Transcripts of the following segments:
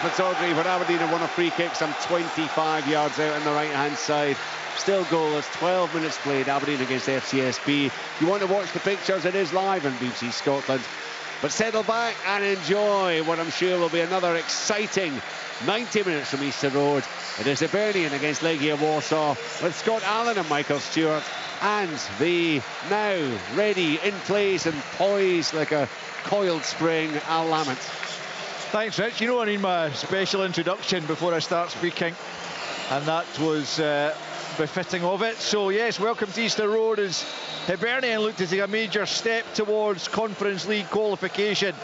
Fitzgerald for Aberdeen have won a free kick some 25 yards out on the right-hand side. Still goalless, 12 minutes played, Aberdeen against FCSB. If you want to watch the pictures, it is live on BBC Scotland. But settle back and enjoy what I'm sure will be another exciting 90 minutes from Easter Road. It is Hibernian against Legia Warsaw with Scott Allen and Michael Stewart, and the now ready, in place and poised like a coiled spring, Al Lamont. Thanks, Rich. You know I need my special introduction before I start speaking, and that was befitting of it. So yes, welcome to Easter Road as Hibernian look to take a major step towards Conference League qualification.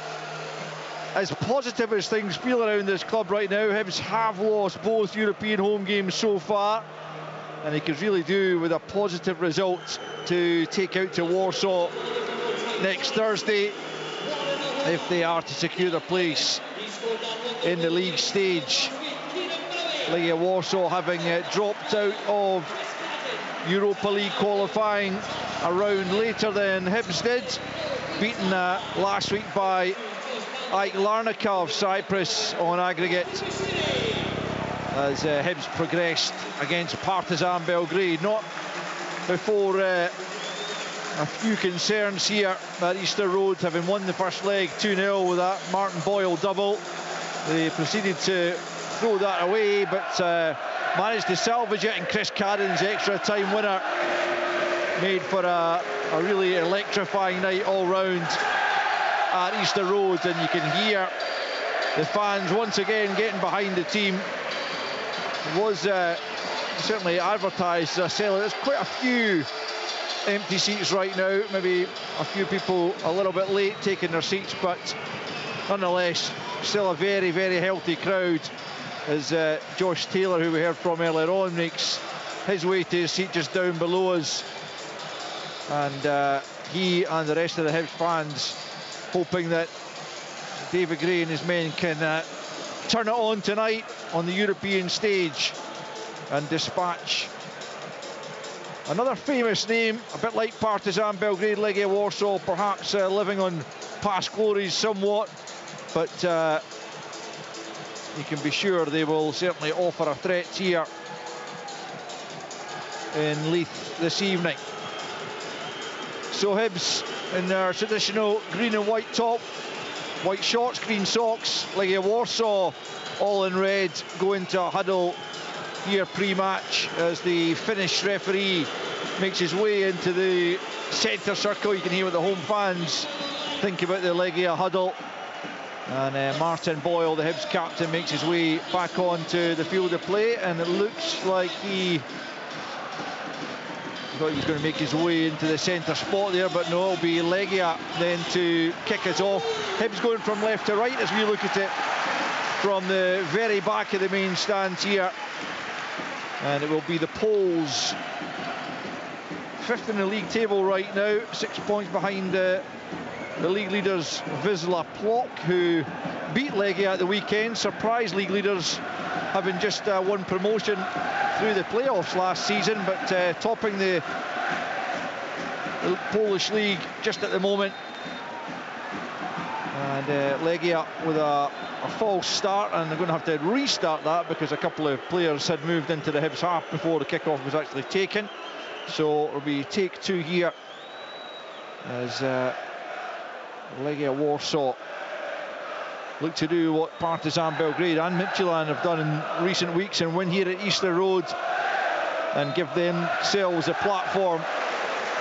As positive as things feel around this club right now, Hibs have lost both European home games so far, and they could really do with a positive result to take out to Warsaw next Thursday if they are to secure their place in the league stage. Legia Warsaw having dropped out of Europa League qualifying a round later than Hibs did, beaten last week by Ike Larnaca of Cyprus on aggregate, as Hibs progressed against Partizan Belgrade. Not before a few concerns here at Easter Road, having won the first leg 2-0 with that Martin Boyle double. They proceeded to throw that away, but managed to salvage it, and Chris Cadden's extra time winner made for a really electrifying night all round at Easter Road. And you can hear the fans once again getting behind the team. It was certainly advertised as a sellout. There's quite a few empty seats right now, maybe a few people a little bit late taking their seats, but nonetheless still a very, very healthy crowd, as Josh Taylor, who we heard from earlier on, makes his way to his seat just down below us, and he and the rest of the Hibs fans hoping that David Gray and his men can turn it on tonight on the European stage and dispatch another famous name, a bit like Partizan Belgrade. Legia Warsaw perhaps living on past glories somewhat, but you can be sure they will certainly offer a threat here in Leith this evening. So Hibs in their traditional green and white top, white shorts, green socks. Legia Warsaw all in red, go into a huddle here pre-match as the Finnish referee makes his way into the centre circle. You can hear what the home fans think about the Legia huddle. And Martin Boyle, the Hibs captain, makes his way back onto the field of play, and it looks like he thought he was going to make his way into the centre spot there, but no, it'll be Legia then to kick us off. Hibs going from left to right as we look at it from the very back of the main stands here, and it will be the Poles, fifth in the league table right now, 6 points behind the league leaders Wisla Plock, who beat Legia at the weekend. Surprise league leaders, having just won promotion through the playoffs last season, but topping the Polish league just at the moment. And Legia with a false start, and they're going to have to restart that because a couple of players had moved into the Hibs half before the kickoff was actually taken. So it'll be take two here as Legia Warsaw look to do what Partizan Belgrade and Midtjylland have done in recent weeks and win here at Easter Road and give themselves a platform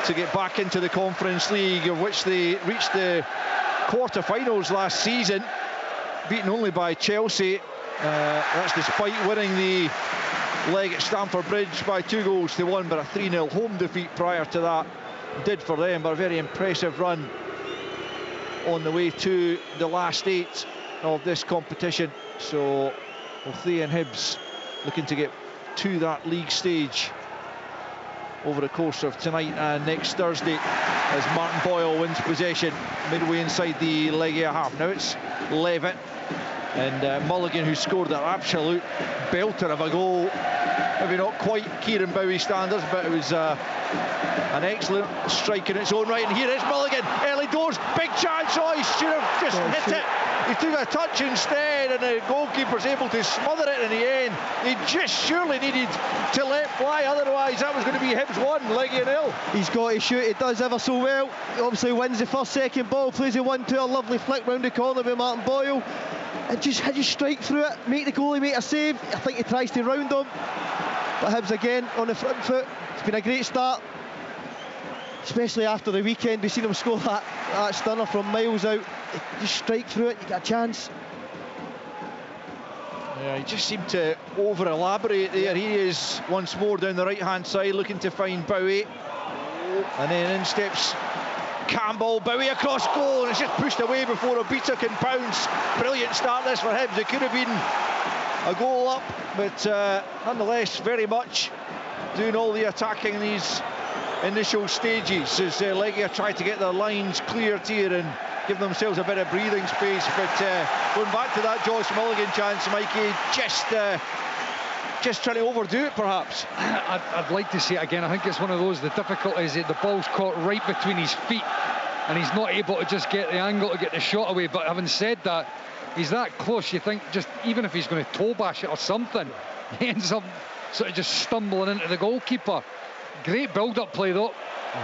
to get back into the Conference League, of which they reached the quarter-finals last season, beaten only by Chelsea. That's despite winning the leg at Stamford Bridge by 2-1, but a 3-0 home defeat prior to that did for them, but a very impressive run on the way to the last 8 of this competition. So both they and Hibs looking to get to that league stage over the course of tonight and next Thursday, as Martin Boyle wins possession midway inside the Legia half. Now it's Levitt and Mulligan, who scored an absolute belter of a goal. Maybe not quite Kieran Bowie standards, but it was an excellent strike in its own right. And here is Mulligan, early doors, big chance. Oh, he should have just hit it He took a touch instead, and the goalkeeper's able to smother it in the end. He just surely needed to let fly, otherwise that was going to be Hibs 1, Legia 0. He's got to shoot, he does ever so well. He obviously wins the first, second ball, plays a 1-2, a lovely flick round the corner with Martin Boyle. And just strike through it, make the goalie make a save. I think he tries to round him. But Hibs again on the front foot. It's been a great start, especially after the weekend. We've seen him score that stunner from miles out. Just strike through it, you get a chance. Yeah, he just seemed to over-elaborate there. He is once more down the right-hand side, looking to find Bowie. And then in steps Campbell. Bowie across goal, and it's just pushed away before Obita can pounce. Brilliant start this for Hibs. It could have been a goal up, but nonetheless, very much doing all the attacking in these initial stages as Legia try to get their lines cleared here and give themselves a bit of breathing space. But going back to that Josh Mulligan chance, Mikey, just trying to overdo it perhaps. I'd like to see it again. I think it's one of those, the difficulty is that the ball's caught right between his feet and he's not able to just get the angle to get the shot away. But having said that, he's that close, you think just even if he's going to toe bash it or something, he ends up sort of just stumbling into the goalkeeper. Great build-up play though.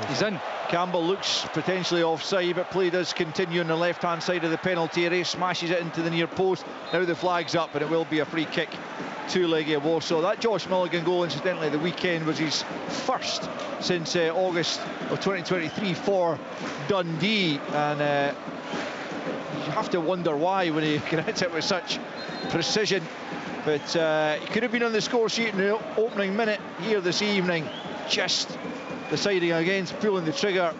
He's in. Campbell looks potentially offside, but play does continue on the left-hand side of the penalty area. Smashes it into the near post. Now the flag's up, and it will be a free kick to Legia Warsaw. That Josh Mulligan goal, incidentally, the weekend was his first since August of 2023 for Dundee, and you have to wonder why when he can hit it with such precision. But he could have been on the score sheet in the opening minute here this evening, just deciding against pulling the trigger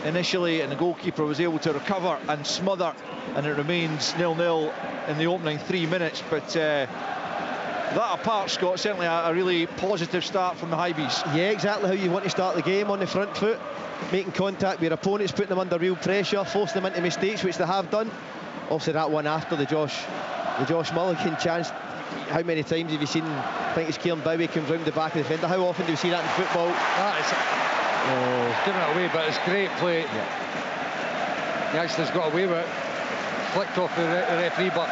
initially, and the goalkeeper was able to recover and smother, and it remains 0-0 in the opening 3 minutes. But that apart, Scott, certainly a really positive start from the Hibees. Yeah, exactly how you want to start the game, on the front foot, making contact with your opponents, putting them under real pressure, forcing them into mistakes, which they have done. Obviously that one after the Josh Mulligan chance, how many times have you seen, I think it's Kieran Bowie comes round the back of the defender, how often do we see that in football? He's giving it away, but it's great play. Yeah. He actually has got away with it, flicked off the referee, but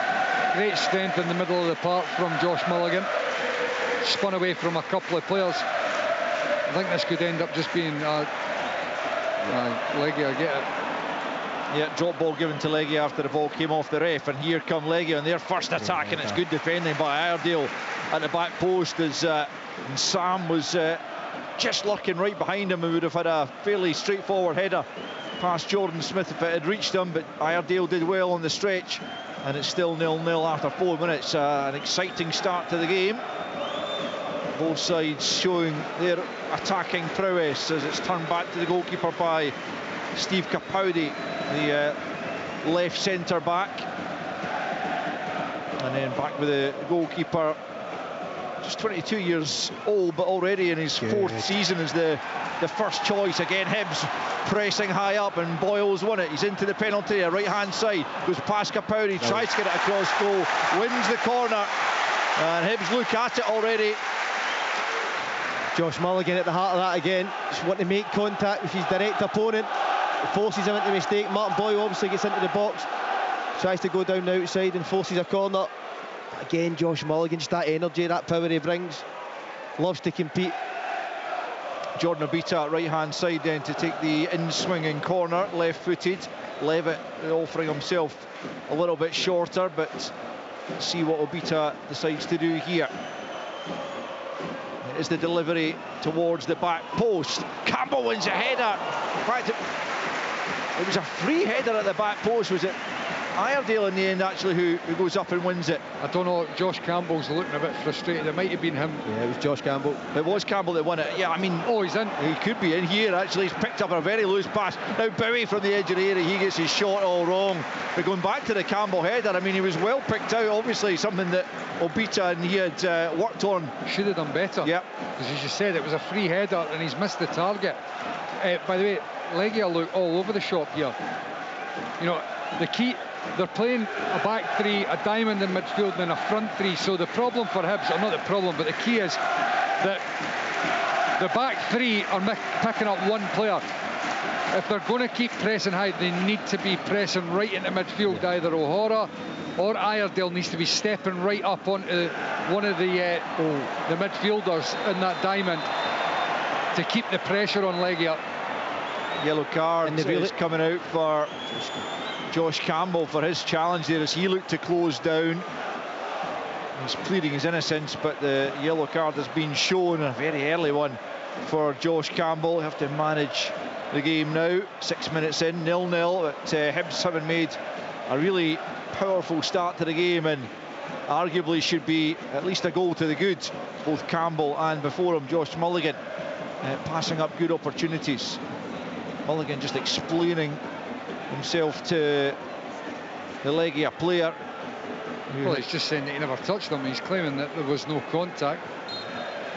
great strength in the middle of the park from Josh Mulligan. Spun away from a couple of players. I think this could end up just being Legia get it. Yeah, drop ball given to Legia after the ball came off the ref, and here come Legia on their first attack, and it's good defending by Iredale at the back post as Sam was just lurking right behind him and would have had a fairly straightforward header past Jordan Smith if it had reached him, but Iredale did well on the stretch, and it's still 0-0 after 4 minutes. An exciting start to the game. Both sides showing their attacking prowess as it's turned back to the goalkeeper by Steve Capaldi, the left centre back, and then back with the goalkeeper, just 22 years old, but already in his fourth season as the first choice. Again, Hibs pressing high up, and Boyle's won it. He's into the penalty area, right hand side, goes past Capaldi, tries to get it across goal, wins the corner, and Hibs look at it already. Josh Mulligan at the heart of that again, just want to make contact with his direct opponent, forces him into mistake. Martin Boyle obviously gets into the box, tries to go down the outside and forces a corner. Again, Josh Mulligan, just that energy, that power he brings, loves to compete. Jordan Obita right hand side then to take the in-swinging corner, left-footed. Levitt offering himself a little bit shorter, but see what Obita decides to do here. It is the delivery towards the back post. Campbell wins a header. In fact, it was a free header at the back post. Was it Iredale in the end actually who goes up and wins it? I don't know, Josh Campbell's looking a bit frustrated. It might have been him. Yeah, it was Josh Campbell. It was Campbell that won it. Yeah, I mean, he's in. He could be in here actually. He's picked up a very loose pass. Now Bowie from the edge of the area, he gets his shot all wrong. But going back to the Campbell header, I mean, he was well picked out, obviously something that Obita and he had worked on. Should have done better. Yeah, because as you said, it was a free header and he's missed the target. By the way, Legia look all over the shop here. You know, the key, they're playing a back three, a diamond in midfield, and a front three. So the problem for Hibs, or not the problem, but the key is that the back three are picking up one player. if they're going to keep pressing high, they need to be pressing right into midfield. Either O'Hara or Iredale needs to be stepping right up onto one of the midfielders in that diamond to keep the pressure on Legia. Yellow card is coming out for Josh Campbell for his challenge there as he looked to close down. He's pleading his innocence, but the yellow card has been shown, a very early one for Josh Campbell. Have to manage the game now. 6 minutes in, 0-0. But Hibs haven't made a really powerful start to the game, and arguably should be at least a goal to the good. Both Campbell and before him Josh Mulligan passing up good opportunities. Mulligan just explaining himself to the Legia player. Well, he's just saying that he never touched him. He's claiming that there was no contact.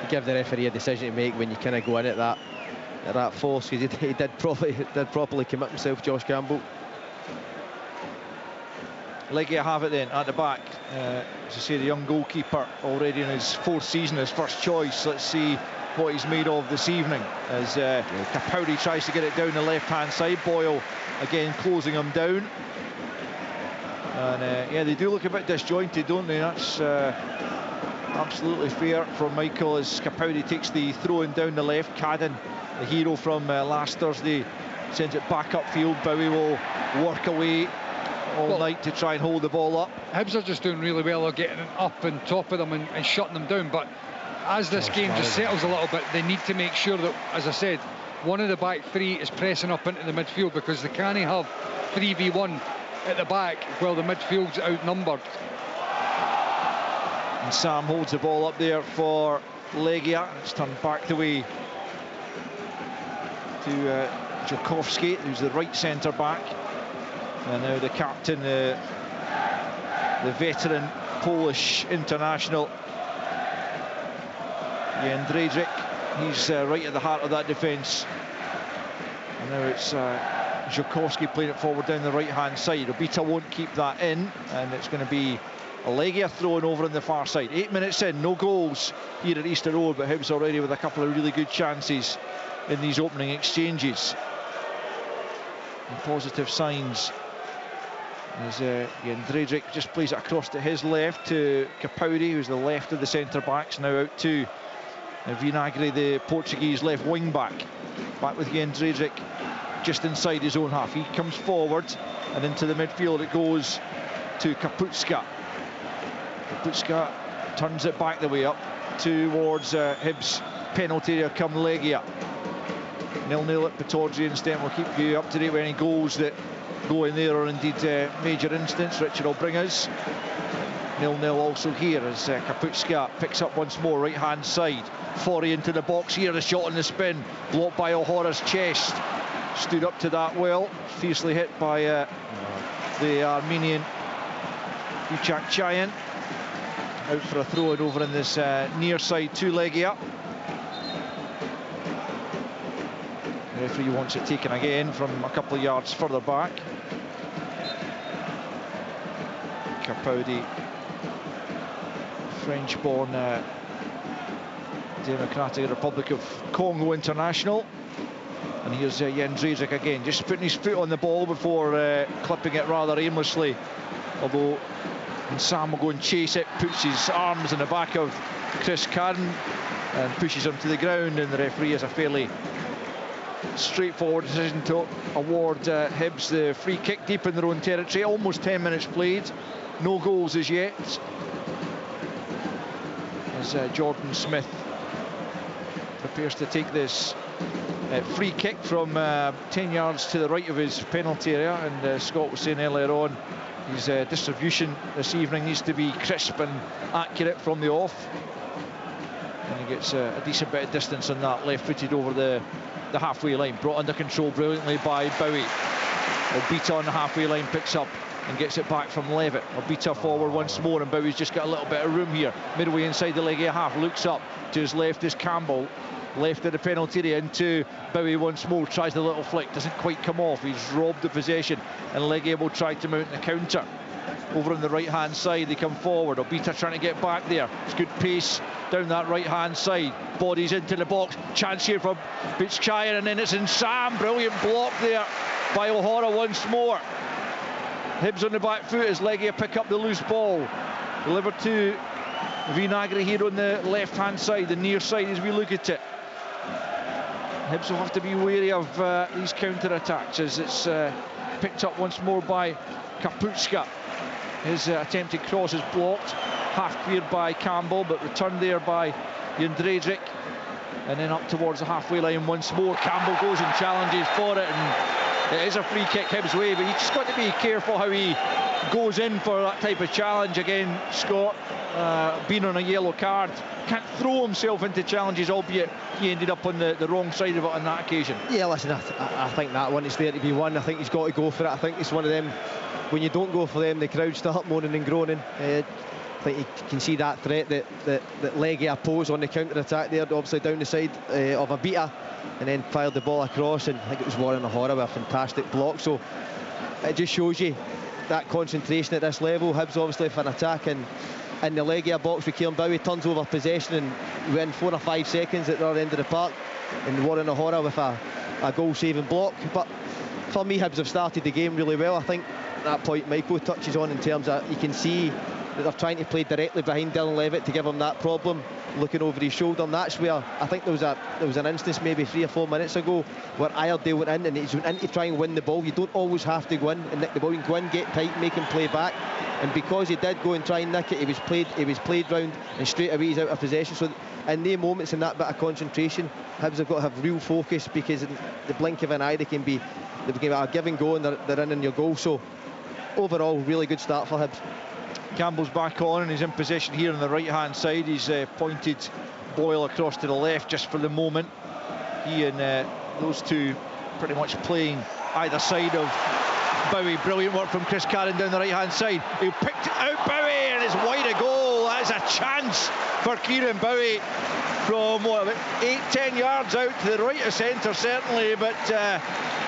You give the referee a decision to make when you kind of go in at that force, because he did properly commit himself, Josh Campbell. Legia have it then at the back. As I say, the young goalkeeper already in his 4th season, his first choice. Let's see what he's made of this evening as Capaldi tries to get it down the left-hand side. Boyle again closing him down. And yeah, they do look a bit disjointed, don't they? That's absolutely fair from Michael as Capaldi takes the throw-in down the left. Cadden, the hero from last Thursday, sends it back upfield. Bowie will work away all night to try and hold the ball up. Hibs are just doing really well of getting up on top of them and shutting them down, but as this game just settles a little bit, they need to make sure that, as I said, one of the back three is pressing up into the midfield, because they can't have 3v1 at the back while the midfield's outnumbered. And Sam holds the ball up there for Legia. It's turned back the way to Jakowski, who's the right centre back. And now the captain, the veteran Polish international, Jędrzejczyk. He's right at the heart of that defence. And now it's Jakowski playing it forward down the right-hand side. Obita won't keep that in, and it's going to be a Legia throwing over on the far side. 8 minutes in, no goals here at Easter Road, but Hibs already with a couple of really good chances in these opening exchanges. And positive signs as Jędrzejczyk just plays it across to his left to Capaldi, who's the left of the centre-backs, now out to Vinagre, the Portuguese left wing-back. Back with Jędrzejczyk just inside his own half. He comes forward and into the midfield it goes to Kapustka. Kapustka turns it back the way up towards Hibs penalty area come Legia. 0-0 at Pittodrie instead. We'll keep you up to date with any goals that go in there, or indeed major incidents. Richard will bring us 0-0 also here as Kapustka picks up once more right hand side. Forey into the box here, the shot on the spin blocked by O'Hara's chest. Stood up to that well, fiercely hit by the Armenian Uchak Chayan. Out for a throw-in over in this near side to Legia. The referee wants it taken again from a couple of yards further back. Capaldi, French-born Democratic Republic of Congo international. And here's Jędrzejczyk again, just putting his foot on the ball before clipping it rather aimlessly. Although Sam will go and chase it, puts his arms in the back of Chris Cadden and pushes him to the ground, and the referee has a fairly straightforward decision to award Hibs the free kick deep in their own territory. Almost 10 minutes played, no goals as yet. As Jordan Smith prepares to take this free kick from 10 yards to the right of his penalty area, and Scott was saying earlier on his distribution this evening needs to be crisp and accurate from the off, and he gets a decent bit of distance on that, left-footed over the halfway line, brought under control brilliantly by Bowie. Obita on the halfway line picks up and gets it back from Levitt. Obita forward once more, and Bowie's just got a little bit of room here midway inside the Legia half. Looks up to his left is Campbell, left of the penalty area into Bowie once more, tries the little flick, doesn't quite come off. He's robbed the possession, and Legia will try to mount the counter. over on the right-hand side. They come forward. Obita trying to get back there. It's good pace down that right-hand side. Bodies into the box. Chance here for Bitskaya, and then it's in Sam. Brilliant block there by O'Hara once more. Hibs on the back foot as Legia pick up the loose ball. Delivered to Vinagre here on the left-hand side, the near side as we look at it. Hibs will have to be wary of these counter-attacks as it's picked up once more by Kaputska. His attempted cross is blocked, half cleared by Campbell, but returned there by Jędrzejczyk. And then up towards the halfway line once more. Campbell goes and challenges for it, and it is a free kick Hibs' way, but he's just got to be careful how he goes in for that type of challenge. Again, Scott, being on a yellow card, can't throw himself into challenges, albeit he ended up on the wrong side of it on that occasion. Yeah, listen, I think that one is there to be won. I think he's got to go for it. I think it's one of them, when you don't go for them, the crowd start moaning and groaning. I think you can see that threat that Legia pose on the counter-attack there, obviously down the side of Abita, and then fired the ball across, and I think it was Warren O'Hara with a fantastic block. So it just shows you that concentration at this level. Hibs obviously for an attack in the Legia box with Kieran Bowie, turns over possession and within 4 or 5 seconds at the other end of the park, and Warren O'Hara with a goal-saving block. But for me, Hibs have started the game really well. I think that point Michael touches on in terms of, you can see that they're trying to play directly behind Dylan Levitt to give him that problem, looking over his shoulder, and that's where I think there was an instance maybe 3 or 4 minutes ago where Iredale went in, and he went in to try and win the ball. You don't always have to go in and nick the ball. You can go in, get tight, make him play back, and because he did go and try and nick it, he was played round, and straight away he's out of possession. So in the moments, in that bit of concentration, Hibs have got to have real focus, because in the blink of an eye they can be a give and go, and they're in your goal. So overall, really good start for Hibs. Campbell's back on and he's in position here on the right-hand side. He's pointed Boyle across to the left just for the moment. He and those two pretty much playing either side of Bowie. Brilliant work from Chris Carron down the right-hand side. He picked out Bowie, and it's wide a goal. That is a chance for Kieran Bowie from, what, about 8-10 yards out to the right of centre, certainly, but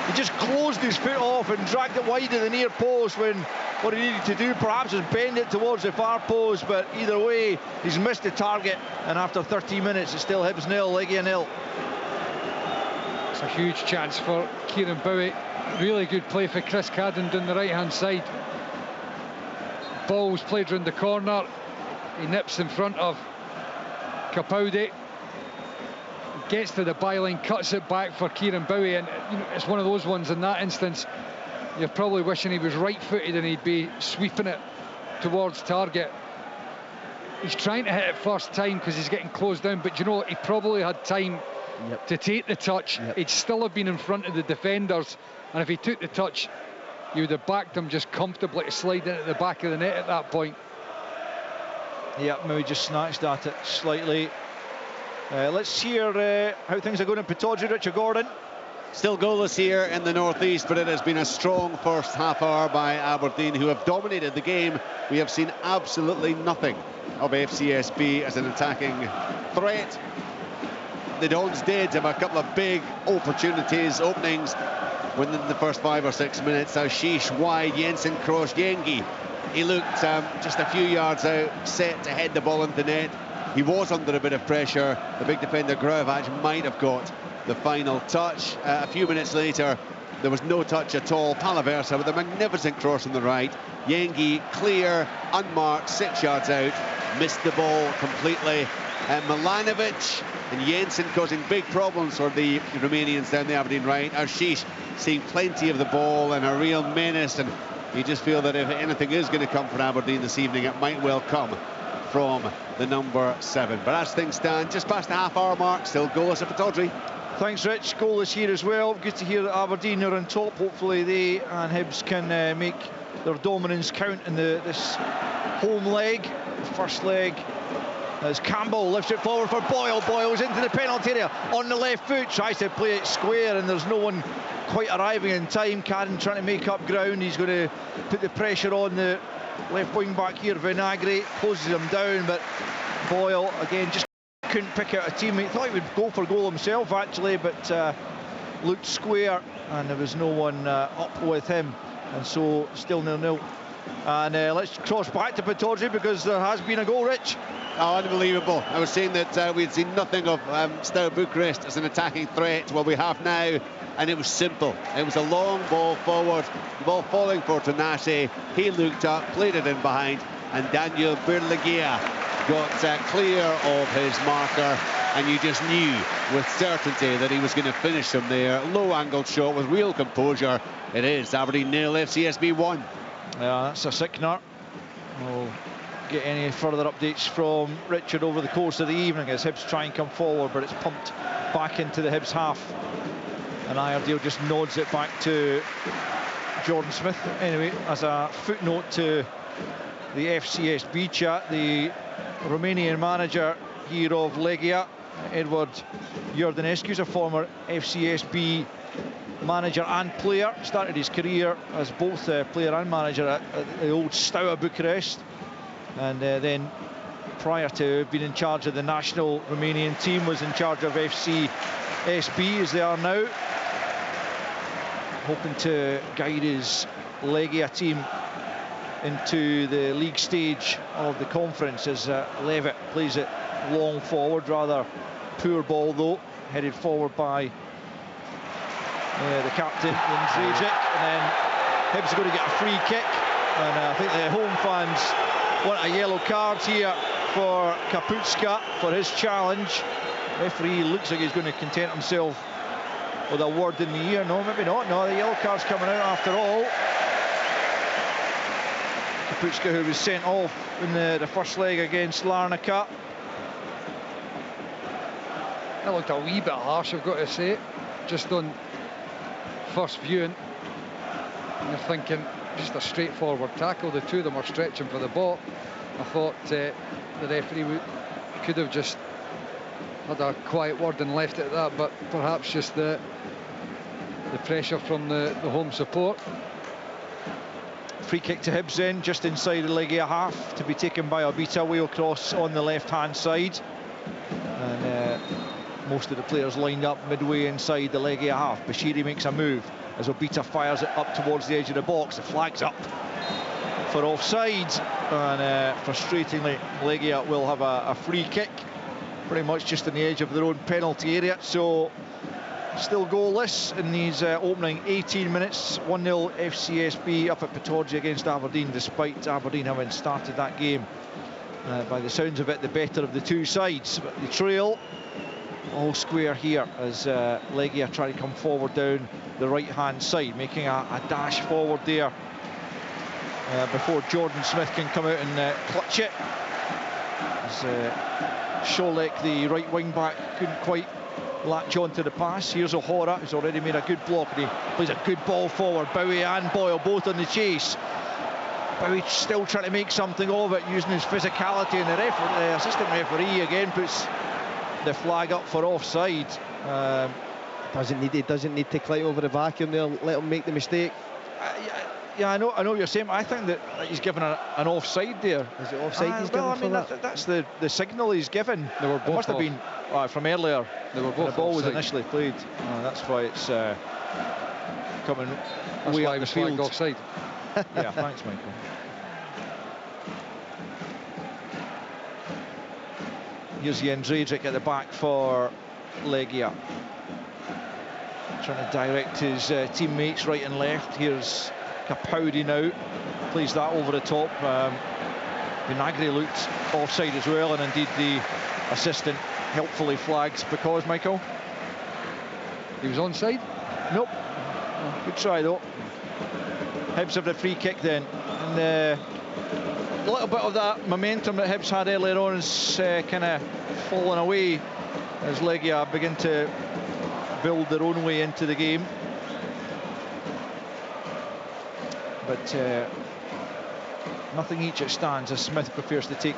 he just closed his foot off and dragged it wide of the near post, when what he needed to do perhaps was bend it towards the far post. But either way, he's missed the target, and after 13 minutes it's still Hibs 0, Legia 0. It's a huge chance for Kieran Bowie. Really good play for Chris Cadden down the right hand side. Ball's played round the corner. He nips in front of Capaldi, gets to the byline, cuts it back for Kieran Bowie, and it's one of those ones in that instance you're probably wishing he was right-footed and he'd be sweeping it towards target. He's trying to hit it first time because he's getting closed down, but he probably had time to take the touch. He'd still have been in front of the defenders, and if he took the touch, you would have backed him just comfortably to slide in at the back of the net at that point. Yeah, maybe just snatched at it slightly. Let's hear how things are going in Pittodrie. Richard Gordon. Still goalless here in the northeast, but it has been a strong first half hour by Aberdeen, who have dominated the game. We have seen absolutely nothing of FCSB as an attacking threat. The Dons did have a couple of big opportunities, openings, within the first 5 or 6 minutes. Ashish wide, Jensen cross, Yengi. He looked just a few yards out, set to head the ball into the net. He was under a bit of pressure. The big defender Gruevac might have got the final touch. A few minutes later, there was no touch at all. Palaversa with a magnificent cross on the right. Yengi clear, unmarked, 6 yards out, missed the ball completely. Milanovic and Jensen causing big problems for the Romanians down the Aberdeen right. Ashish seeing plenty of the ball and a real menace, and you just feel that if anything is going to come from Aberdeen this evening, it might well come from the number 7. But as things stand, just past the half-hour mark, still goalless at Pittodrie. Thanks, Rich. Goalless here as well. Good to hear that Aberdeen are on top. Hopefully they and Hibs can make their dominance count in this home leg. The first leg, as Campbell lifts it forward for Boyle. Boyle's into the penalty area on the left foot, tries to play it square, and there's no one quite arriving in time. Cadden trying to make up ground. He's going to put the pressure on the left wing back here. Vinagre closes him down, but Boyle again just couldn't pick out a teammate. Thought he would go for goal himself actually, but looked square, and there was no one up with him, and so still 0-0. And let's cross back to Pittodrie because there has been a goal, Rich. Oh, unbelievable. I was saying that we'd seen nothing of Steaua Bucharest as an attacking threat. Well, we have now, and it was simple. It was a long ball forward, the ball falling for Tanase. He looked up, played it in behind, and Daniel Berlegia got clear of his marker, and you just knew with certainty that he was going to finish him there. Low-angled shot with real composure. It is Aberdeen 0, FCSB 1. Yeah, that's a sickener. We'll get any further updates from Richard over the course of the evening as Hibs try and come forward, but it's pumped back into the Hibs half. And Iredale just nods it back to Jordan Smith. Anyway, as a footnote to the FCSB chat, the Romanian manager here of Legia, Edward Iordanescu, is a former FCSB manager and player. Started his career as both player and manager at the old Steaua Bucharest, and then prior to being in charge of the national Romanian team was in charge of FCSB as they are now, hoping to guide his Legia team into the league stage of the conference as Levitt plays it long forward. Rather poor ball though, headed forward by the captain Jens Zajic, and then Hibs are going to get a free kick, and I think the home fans want a yellow card here for Kaputska for his challenge. Referee looks like he's going to content himself with a word in the ear. No, maybe not. No, the yellow card's coming out after all. Kaputska, who was sent off in the first leg against Larnaca. That looked a wee bit harsh, I've got to say, just on first viewing. And you're thinking, just a straightforward tackle. The two of them were stretching for the ball. I thought the referee could have just had a quiet word and left it at that, but perhaps just the pressure from the home support. Free kick to Hibs then, just inside the Legia half, to be taken by Obita, way across on the left-hand side. And most of the players lined up midway inside the Legia half. Bashiri makes a move as Obita fires it up towards the edge of the box. The flag's up for offside, and frustratingly, Legia will have a free kick, pretty much just on the edge of their own penalty area. So still goalless in these opening 18 minutes. 1-0 FCSB up at Pittodrie against Aberdeen, despite Aberdeen having started that game, by the sounds of it, the better of the two sides. But the trail all square here as Legia try to come forward down the right-hand side, making a dash forward there before Jordan Smith can come out and clutch it. As Scholek, the right wing-back, couldn't quite latch onto the pass. Here's O'Hora, who's already made a good block, and he plays a good ball forward. Bowie and Boyle both on the chase. Bowie still trying to make something of it, using his physicality, and the assistant referee again puts the flag up for offside. He doesn't need to climb over the vacuum there, let him make the mistake. Yeah, I know what you're saying. I think that he's given an offside there. Is it offside he's given? Well, I mean, that's the signal he's given. They were both it must have been from earlier. They were both the ball offside. was initially played. That's why it's coming That's way why up it was the field. flagged offside. Yeah, thanks, Michael. Here's Jens Zajic at the back for Legia, trying to direct his teammates right and left. Here's Capaldi now, plays that over the top. Vinagre looked offside as well, and indeed the assistant helpfully flags because, Michael. He was onside? Nope. Good try though. Hibs have the free kick then, and a little bit of that momentum that Hibs had earlier on is kind of fallen away as Legia begin to build their own way into the game. But nothing each it stands as Smith prefers to take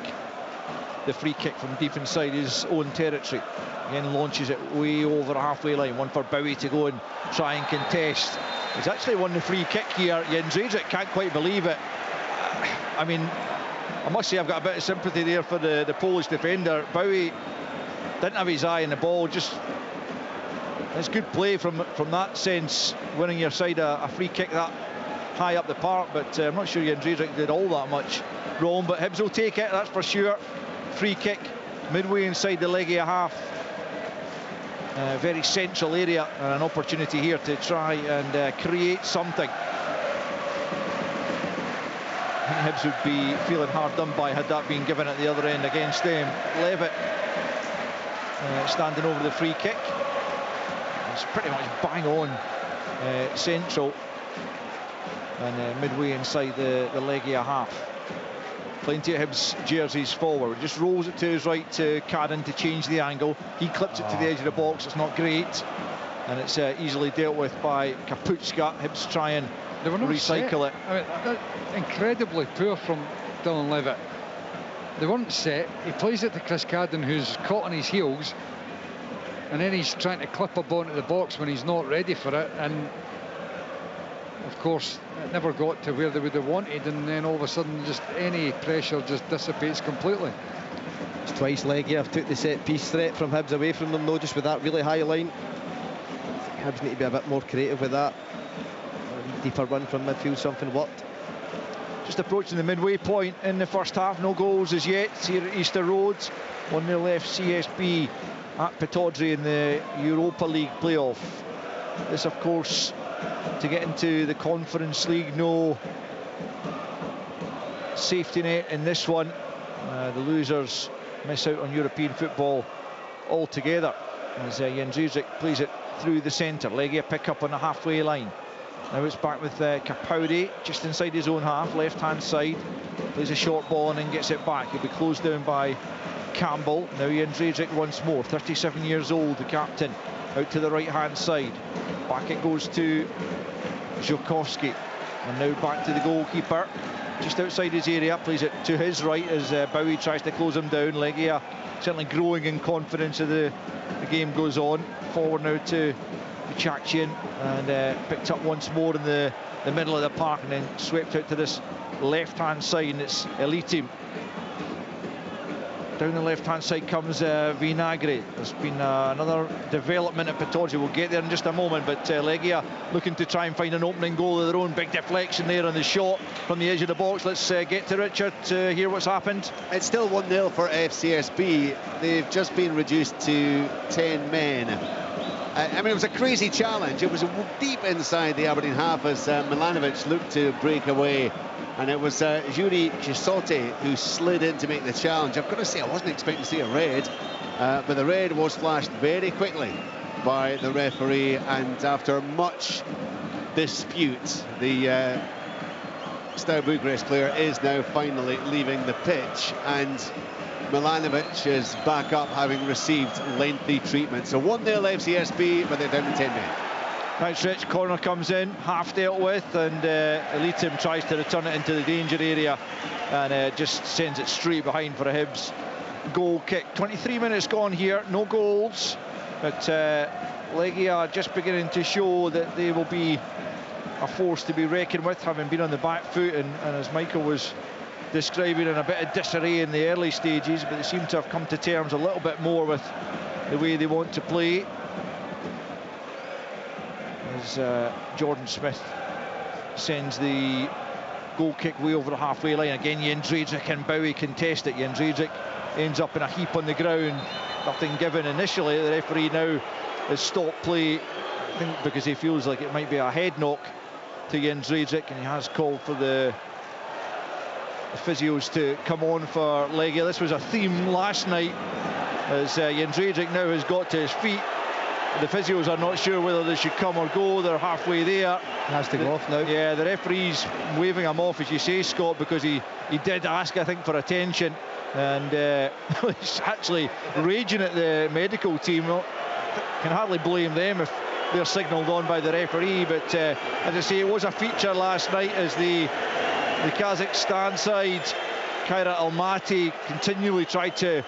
the free kick from deep inside his own territory. Again, launches it way over the halfway line. One for Bowie to go and try and contest. He's actually won the free kick here. Jens Zajic can't quite believe it. I mean, I must say I've got a bit of sympathy there for the Polish defender. Bowie didn't have his eye on the ball. Just it's good play from that sense, winning your side a free kick that high up the park, but I'm not sure Jędrzejczyk did all that much wrong. But Hibs will take it, that's for sure. Free kick midway inside the Legia half. Very central area, and an opportunity here to try and create something. I think Hibs would be feeling hard done by had that been given at the other end against them. Levitt standing over the free kick. It's pretty much bang on central, and midway inside the Legia half. Plenty of Hibs jerseys forward. Just rolls it to his right to Cadden to change the angle. He clips it to the edge of the box. It's not great, and it's easily dealt with by Kaputska. Hibs try and recycle it. I mean, incredibly poor from Dylan Levitt. They weren't set. He plays it to Chris Cadden, who's caught on his heels, and then he's trying to clip a ball into the box when he's not ready for it, and of course it never got to where they would have wanted, and then all of a sudden just any pressure just dissipates completely. It's twice Legia took the set piece threat from Hibs away from them, though, just with that really high line. I think Hibs need to be a bit more creative with that. A deeper run from midfield, something worked. Just approaching the midway point in the first half. No goals as yet here at Easter Road. 1-0 FCSB at Pittodrie in the Europa League playoff. This, of course, to get into the Conference League. No safety net in this one. The losers miss out on European football altogether, as Jędrzejczyk plays it through the centre. Legia pick up on the halfway line. Now it's back with Capaldi just inside his own half, left hand side. Plays a short ball and then gets it back. He'll be closed down by Campbell. Now Jędrzejczyk once more, 37 years old, the captain, out to the right hand side. Back it goes to Żukowski, and now back to the goalkeeper just outside his area. Plays it to his right as Bowie tries to close him down. Legia certainly growing in confidence as the game goes on. Forward now to Chachian, and picked up once more in the middle of the park, and then swept out to this left hand side, and it's Elitim. Down the left hand side comes Vinagre. There's been another development at Pittodrie. We'll get there in just a moment, but Legia looking to try and find an opening goal of their own. Big deflection there on the shot from the edge of the box. Let's get to Richard to hear what's happened. It's still 1-0 for FCSB. They've just been reduced to 10 men. I mean, it was a crazy challenge. It was deep inside the Aberdeen half as Milanovic looked to break away, and it was Yuri Chisote who slid in to make the challenge. I've got to say, I wasn't expecting to see a red, but the red was flashed very quickly by the referee, and after much dispute, the Steaua Bucharest player is now finally leaving the pitch, and Milanovic is back up, having received lengthy treatment. So 1-0 FCSB, but they're down to 10 men. Right, stretch corner comes in, half dealt with, and Elitim tries to return it into the danger area, and just sends it straight behind for a Hibs goal kick. 23 minutes gone here, no goals, but Legia just beginning to show that they will be a force to be reckoned with, having been on the back foot, and as Michael was describing, in a bit of disarray in the early stages, but they seem to have come to terms a little bit more with the way they want to play. As Jordan Smith sends the goal kick way over the halfway line. Again, Jędrzejczyk and Bowie contest it. Jędrzejczyk ends up in a heap on the ground, nothing given initially. The referee now has stopped play, I think because he feels like it might be a head knock to Jędrzejczyk, and he has called for the physios to come on for Legia. This was a theme last night, as Jędrzejczyk now has got to his feet. The physios are not sure whether they should come or go. They're halfway there. He has to go off now. Yeah, the referee's waving him off, as you say, Scott, because he did ask, I think, for attention, and he's actually raging at the medical team. Can hardly blame them if they're signalled on by the referee, but as I say, it was a feature last night as the Kazakhstan side, Kairat Almaty, continually tried to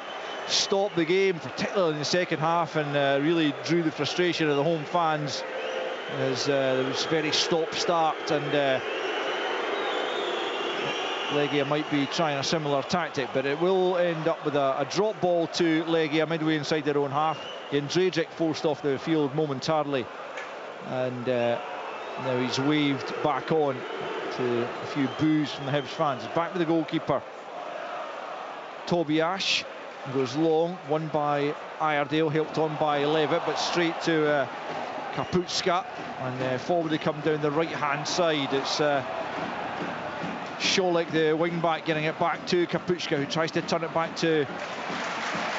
stop the game, particularly in the second half, and really drew the frustration of the home fans as there was very stop-start, and Legia might be trying a similar tactic, but it will end up with a drop ball to Legia midway inside their own half. Jędrzejczyk forced off the field momentarily, and now he's waved back on. to a few boos from the Hibs fans. It's back with the goalkeeper, Toby Ash. Goes long, won by Iredale, helped on by Levitt, but straight to Kaputska, and forward they come down the right-hand side. It's Sholek, the wing-back, getting it back to Kaputska, who tries to turn it back to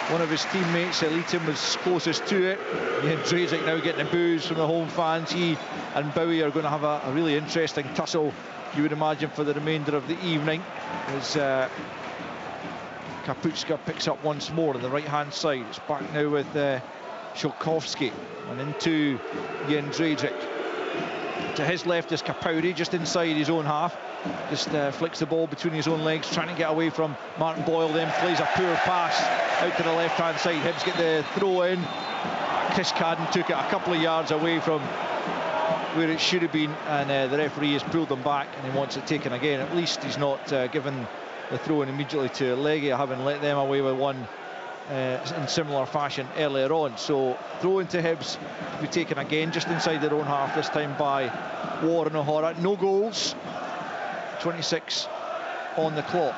one of his teammates. Elitim was closest to it. Jędrzejczyk now getting the boos from the home fans. He and Bowie are going to have a really interesting tussle, you would imagine, for the remainder of the evening, as Kaputska picks up once more on the right-hand side. It's back now with Szolkowski, and into Jędrzejczyk. To his left is Kapouri, just inside his own half. Just flicks the ball between his own legs, trying to get away from Martin Boyle, then plays a poor pass out to the left-hand side. Hibs get the throw in. Chris Cadden took it a couple of yards away from where it should have been, and the referee has pulled them back, and he wants it taken again. At least he's not given the throw in immediately to Legia, having let them away with one in similar fashion earlier on. So throw into Hibs to be taken again just inside their own half, this time by Warren O'Hara. No goals, 26 on the clock.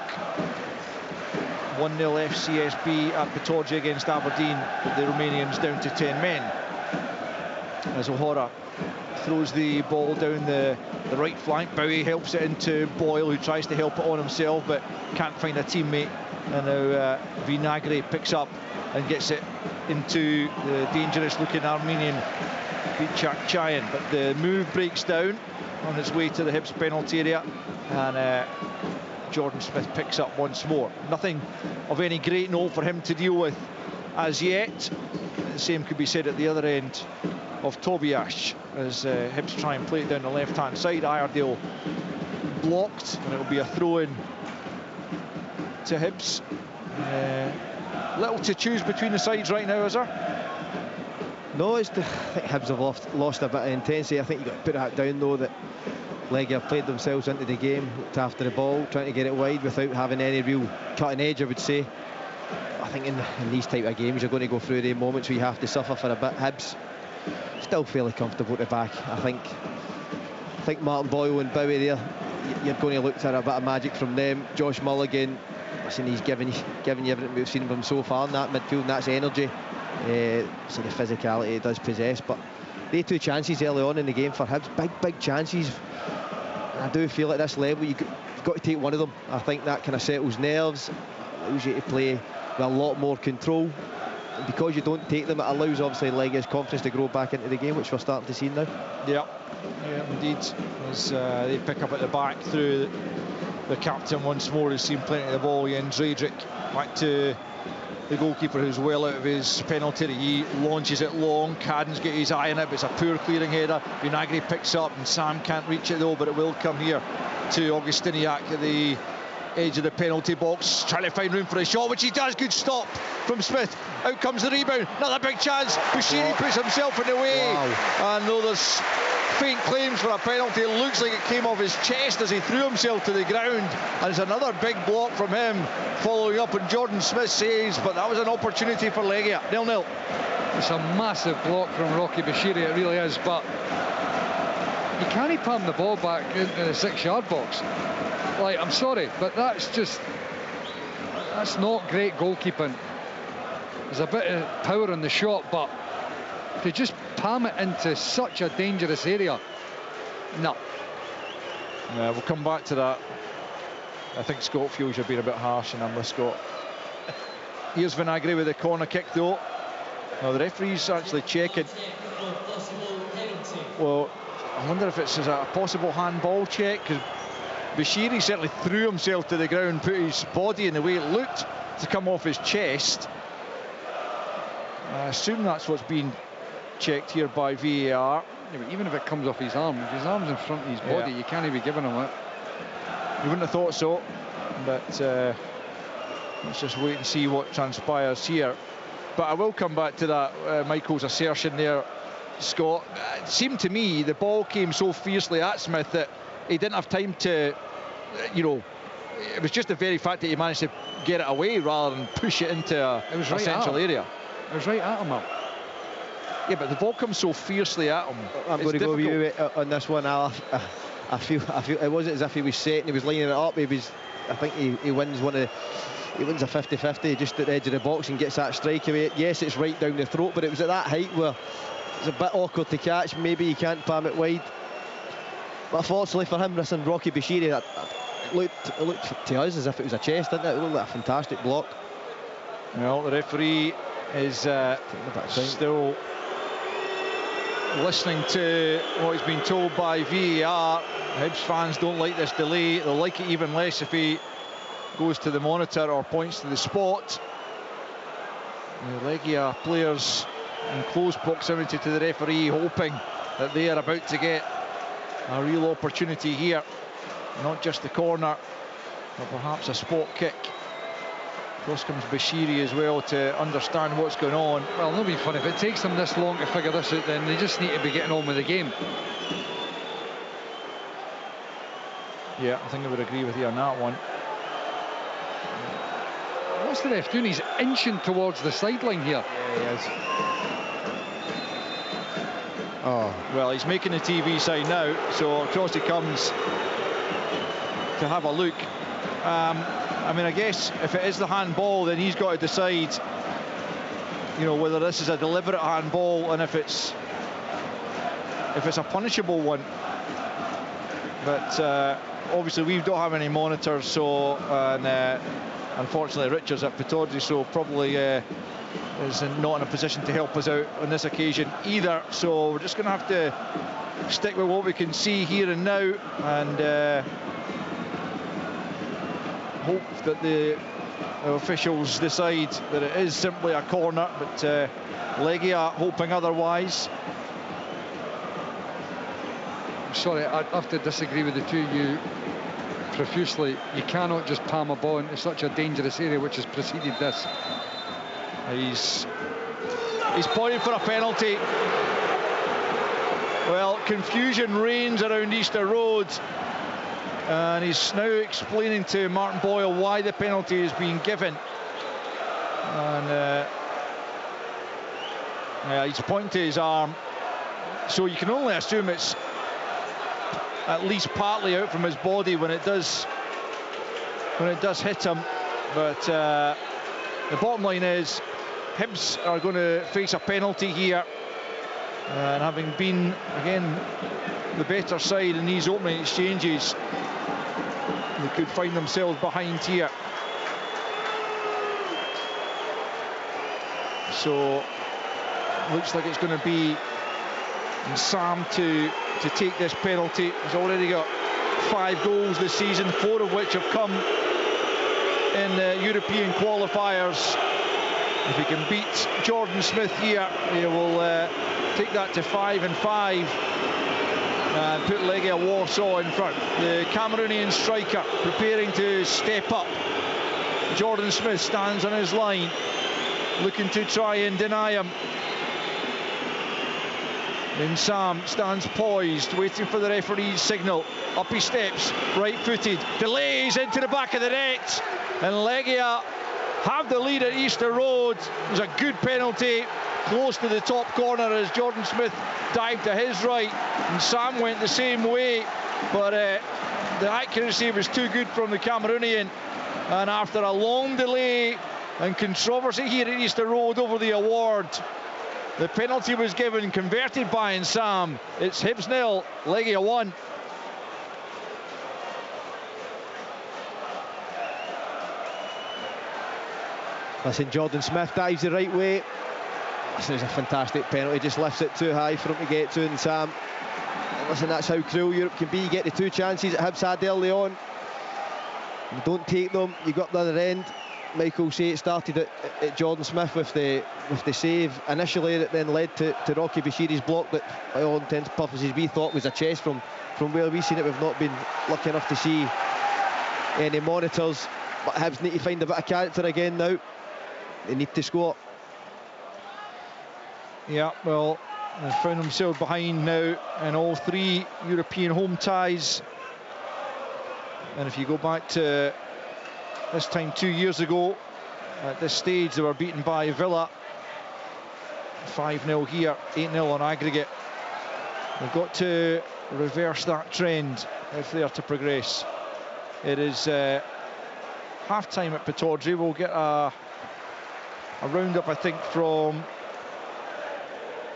1-0 FCSB at Pittodrie against Aberdeen. The Romanians down to 10 men, as O'Hara throws the ball down the right flank. Bowie helps it into Boyle, who tries to help it on himself but can't find a teammate, and now Vinagre picks up and gets it into the dangerous looking Armenian Bichak Chayan, but the move breaks down on its way to the Hibs penalty area, and Jordan Smith picks up once more. Nothing of any great note for him to deal with as yet. The same could be said at the other end of Toby Ash, as Hibs try and play it down the left-hand side. Iredale blocked, and it'll be a throw-in to Hibs. Little to choose between the sides right now, is there? No, I think Hibs have lost a bit of intensity. I think you've got to put that down, though, that Legia played themselves into the game, looked after the ball, trying to get it wide without having any real cutting edge, I would say. I think in these type of games, you're going to go through the moments where you have to suffer for a bit. Hibs still fairly comfortable at the back. I think Martin Boyle and Bowie there, you're going to look to a bit of magic from them. Josh Mulligan, listen, he's given you everything we've seen from him so far in that midfield, and that's energy. So the physicality it does possess, but they two chances early on in the game for Hibs, big chances. I do feel at this level you've got to take one of them. I think that kind of settles nerves, allows you to play with a lot more control, and because you don't take them, it allows obviously Legia's confidence to grow back into the game, which we're starting to see now. Yeah, indeed, as they pick up at the back through the captain once more, who's seen plenty of the ball. Jędrzejczyk back to the goalkeeper, who's well out of his penalty. He launches it long. Cadden's got his eye on it, but it's a poor clearing header. Vinagre picks up, and Sam can't reach it though, but it will come here to Augustiniak at the edge of the penalty box, trying to find room for a shot, which he does. Good stop from Smith. Out comes the rebound. Another big chance. Bushiri puts himself in the way. Wow. And though there's faint claims for a penalty, it looks like it came off his chest as he threw himself to the ground, and it's another big block from him, following up, and Jordan Smith saves, but that was an opportunity for Legia. 0-0. It's a massive block from Rocky Bushiri, it really is, but you can't palm the ball back into the 6-yard box. Like, I'm sorry, but that's not great goalkeeping. There's a bit of power in the shot, but to just palm it into such a dangerous area, no. Yeah, we'll come back to that. I think Scott feels you're being a bit harsh, and I'm with Scott. Here's Vinagre with the corner kick though. Now the referee's actually checking. Well, I wonder if it's a possible handball check, because Bushiri certainly threw himself to the ground, put his body in the way it looked to come off his chest. I assume that's what's being checked here by VAR. Yeah, but even if it comes off his arm, if his arm's in front of his body, you can't even be giving him it. You wouldn't have thought so, but let's just wait and see what transpires here. But I will come back to that Michael's assertion there, Scott. It seemed to me the ball came so fiercely at Smith that he didn't have time to, it was just the very fact that he managed to get it away rather than push it into a central area. It was right at him, Al. Yeah, but the ball comes so fiercely at him. I'm going to go with you on this one, Al. I I feel it wasn't as if he was setting, he was lining it up. I think he wins a 50-50 just at the edge of the box and gets that strike away. Yes, it's right down the throat, but it was at that height where it's a bit awkward to catch. Maybe you can't palm it wide. But unfortunately for him, listen, Rocky Bashiri, it looked to us as if it was a chest, didn't it? It looked like a fantastic block. Well, the referee is still listening to what he's been told by VAR. Hibs fans don't like this delay. They'll like it even less if he goes to the monitor or points to the spot. The Legia players in close proximity to the referee, hoping that they are about to get a real opportunity here. Not just the corner, but perhaps a spot kick. Across comes Bashiri as well to understand what's going on. Well, it'll be fun. If it takes them this long to figure this out, then they just need to be getting on with the game. Yeah, I think I would agree with you on that one. What's the ref doing? He's inching towards the sideline here. Yeah, he is. Oh, well, he's making the TV sign now, so across he comes to have a look. I mean, I guess if it is the handball, then he's got to decide, you know, whether this is a deliberate handball and if it's a punishable one. But obviously we don't have any monitors, so unfortunately Richards at Pittodrie, so probably is not in a position to help us out on this occasion either. So we're just going to have to stick with what we can see here and now, and hope that the officials decide that it is simply a corner, but Legia hoping otherwise. Sorry, I have to disagree with the two of you profusely. You cannot just palm a ball into such a dangerous area which has preceded this. He's pointing for a penalty. Well, confusion reigns around Easter Road, and he's now explaining to Martin Boyle why the penalty is being given. And yeah, he's pointing to his arm, so you can only assume it's at least partly out from his body when it does hit him. But the bottom line is Hibs are going to face a penalty here, and having been again the better side in these opening exchanges, they could find themselves behind here. So looks like it's going to be Sam to take this penalty. He's already got 5 goals this season, 4 of which have come in the European qualifiers. If he can beat Jordan Smith here, he will take that to 5-5 and put Legia Warsaw in front. The Cameroonian striker preparing to step up. Jordan Smith stands on his line, looking to try and deny him. Then Sam stands poised, waiting for the referee's signal. Up he steps, right-footed, delays into the back of the net, and Legia have the lead at Easter Road. It was a good penalty, close to the top corner as Jordan Smith dived to his right, and Sam went the same way, but the accuracy was too good from the Cameroonian. And after a long delay and controversy here at Easter Road over the award, the penalty was given, converted by Sam. It's Hibs 0, Legia 1. Listen, Jordan Smith dives the right way. Listen, it's a fantastic penalty, just lifts it too high for him to get to, and Sam, listen, that's how cruel Europe can be. You get the 2 chances that Hibs had early on, you don't take them, you got the other end. Michael say it started at Jordan Smith with the save initially, that then led to Rocky Bashiri's block that, by all intents and purposes, we thought was a chest from where we've seen it. We've not been lucky enough to see any monitors, but Hibs need to find a bit of character again now. They need to score. Yeah, well, they've found themselves behind now in all 3 European home ties. And if you go back to this time 2 years ago, at this stage they were beaten by Villa 5-0 here, 8-0 on aggregate. They've got to reverse that trend if they are to progress. It is half-time at Pittodrie. We'll get a roundup, I think, from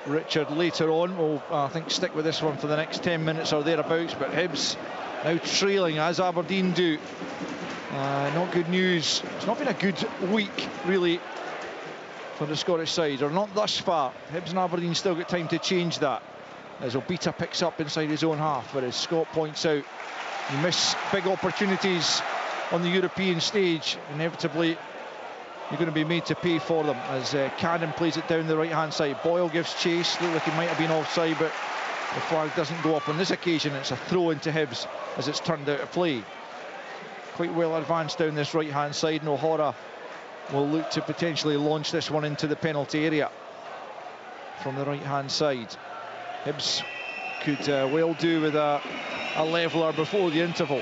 Richard later on. We'll, I think, stick with this one for the next 10 minutes or thereabouts. But Hibs now trailing, as Aberdeen do. Not good news. It's not been a good week, really, for the Scottish side, or not thus far. Hibs and Aberdeen still got time to change that, as Obita picks up inside his own half. But as Scott points out, you miss big opportunities on the European stage, inevitably you're going to be made to pay for them. As Cadden plays it down the right-hand side. Boyle gives chase. Looked like he might have been offside, but the flag doesn't go up on this occasion. It's a throw into Hibs as it's turned out of play. Quite well advanced down this right-hand side, and O'Hara will look to potentially launch this one into the penalty area from the right-hand side. Hibs could well do with a leveller before the interval.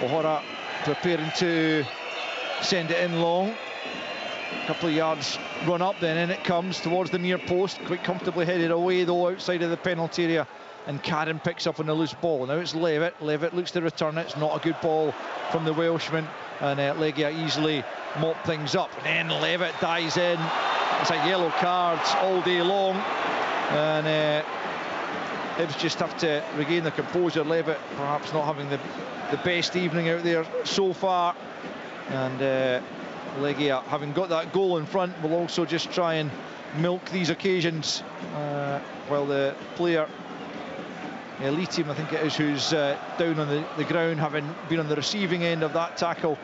O'Hara preparing to send it in long. A couple of yards run up, then in it comes towards the near post. Quite comfortably headed away though outside of the penalty area, and Cadden picks up on the loose ball. Now it's Levitt. Levitt looks to return it. It's not a good ball from the Welshman, and Legia easily mop things up. And then Levitt dives in. It's a yellow card all day long, and Hibs just have to regain their composure. Levitt perhaps not having the best evening out there so far, and Legia, having got that goal in front, will also just try and milk these occasions, while the player, elite team, I think it is, who's down on the ground, having been on the receiving end of that tackle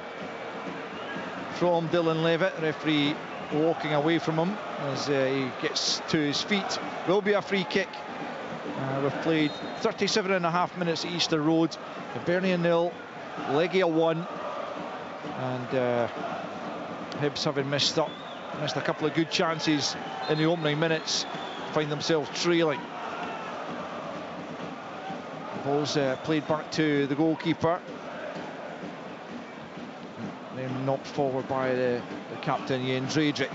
from Dylan Levitt. Referee walking away from him as he gets to his feet. Will be a free kick. We've played 37.5 minutes at Easter Road. Hibernian 0, Legia 1, and Hibs, having missed a couple of good chances in the opening minutes, find themselves trailing. The ball's played back to the goalkeeper, then knocked forward by the captain Jens Redrick.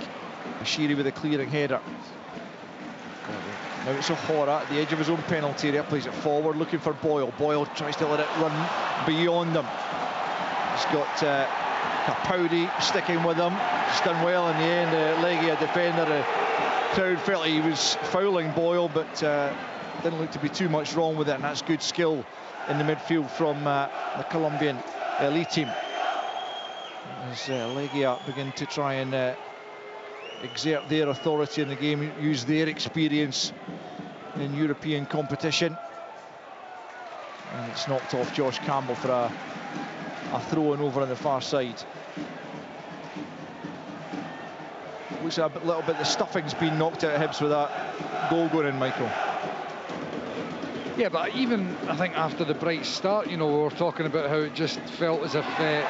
Bashiri with a clearing header. Now it's O'Hara at the edge of his own penalty area, plays it forward looking for Boyle. Boyle tries to let it run beyond them. He's got Capaldi sticking with him. He's done well in the end. Legia defender, the crowd felt like he was fouling Boyle, but didn't look to be too much wrong with it, and that's good skill in the midfield from the Colombian elite team. As Legia begin to try and exert their authority in the game, use their experience in European competition, and it's knocked off Josh Campbell for a throw-in over on the far side. Looks a little bit the stuffing's been knocked out of Hibs with that goal going in, Michael. Yeah, but even I think after the bright start, you know, we were talking about how it just felt as if the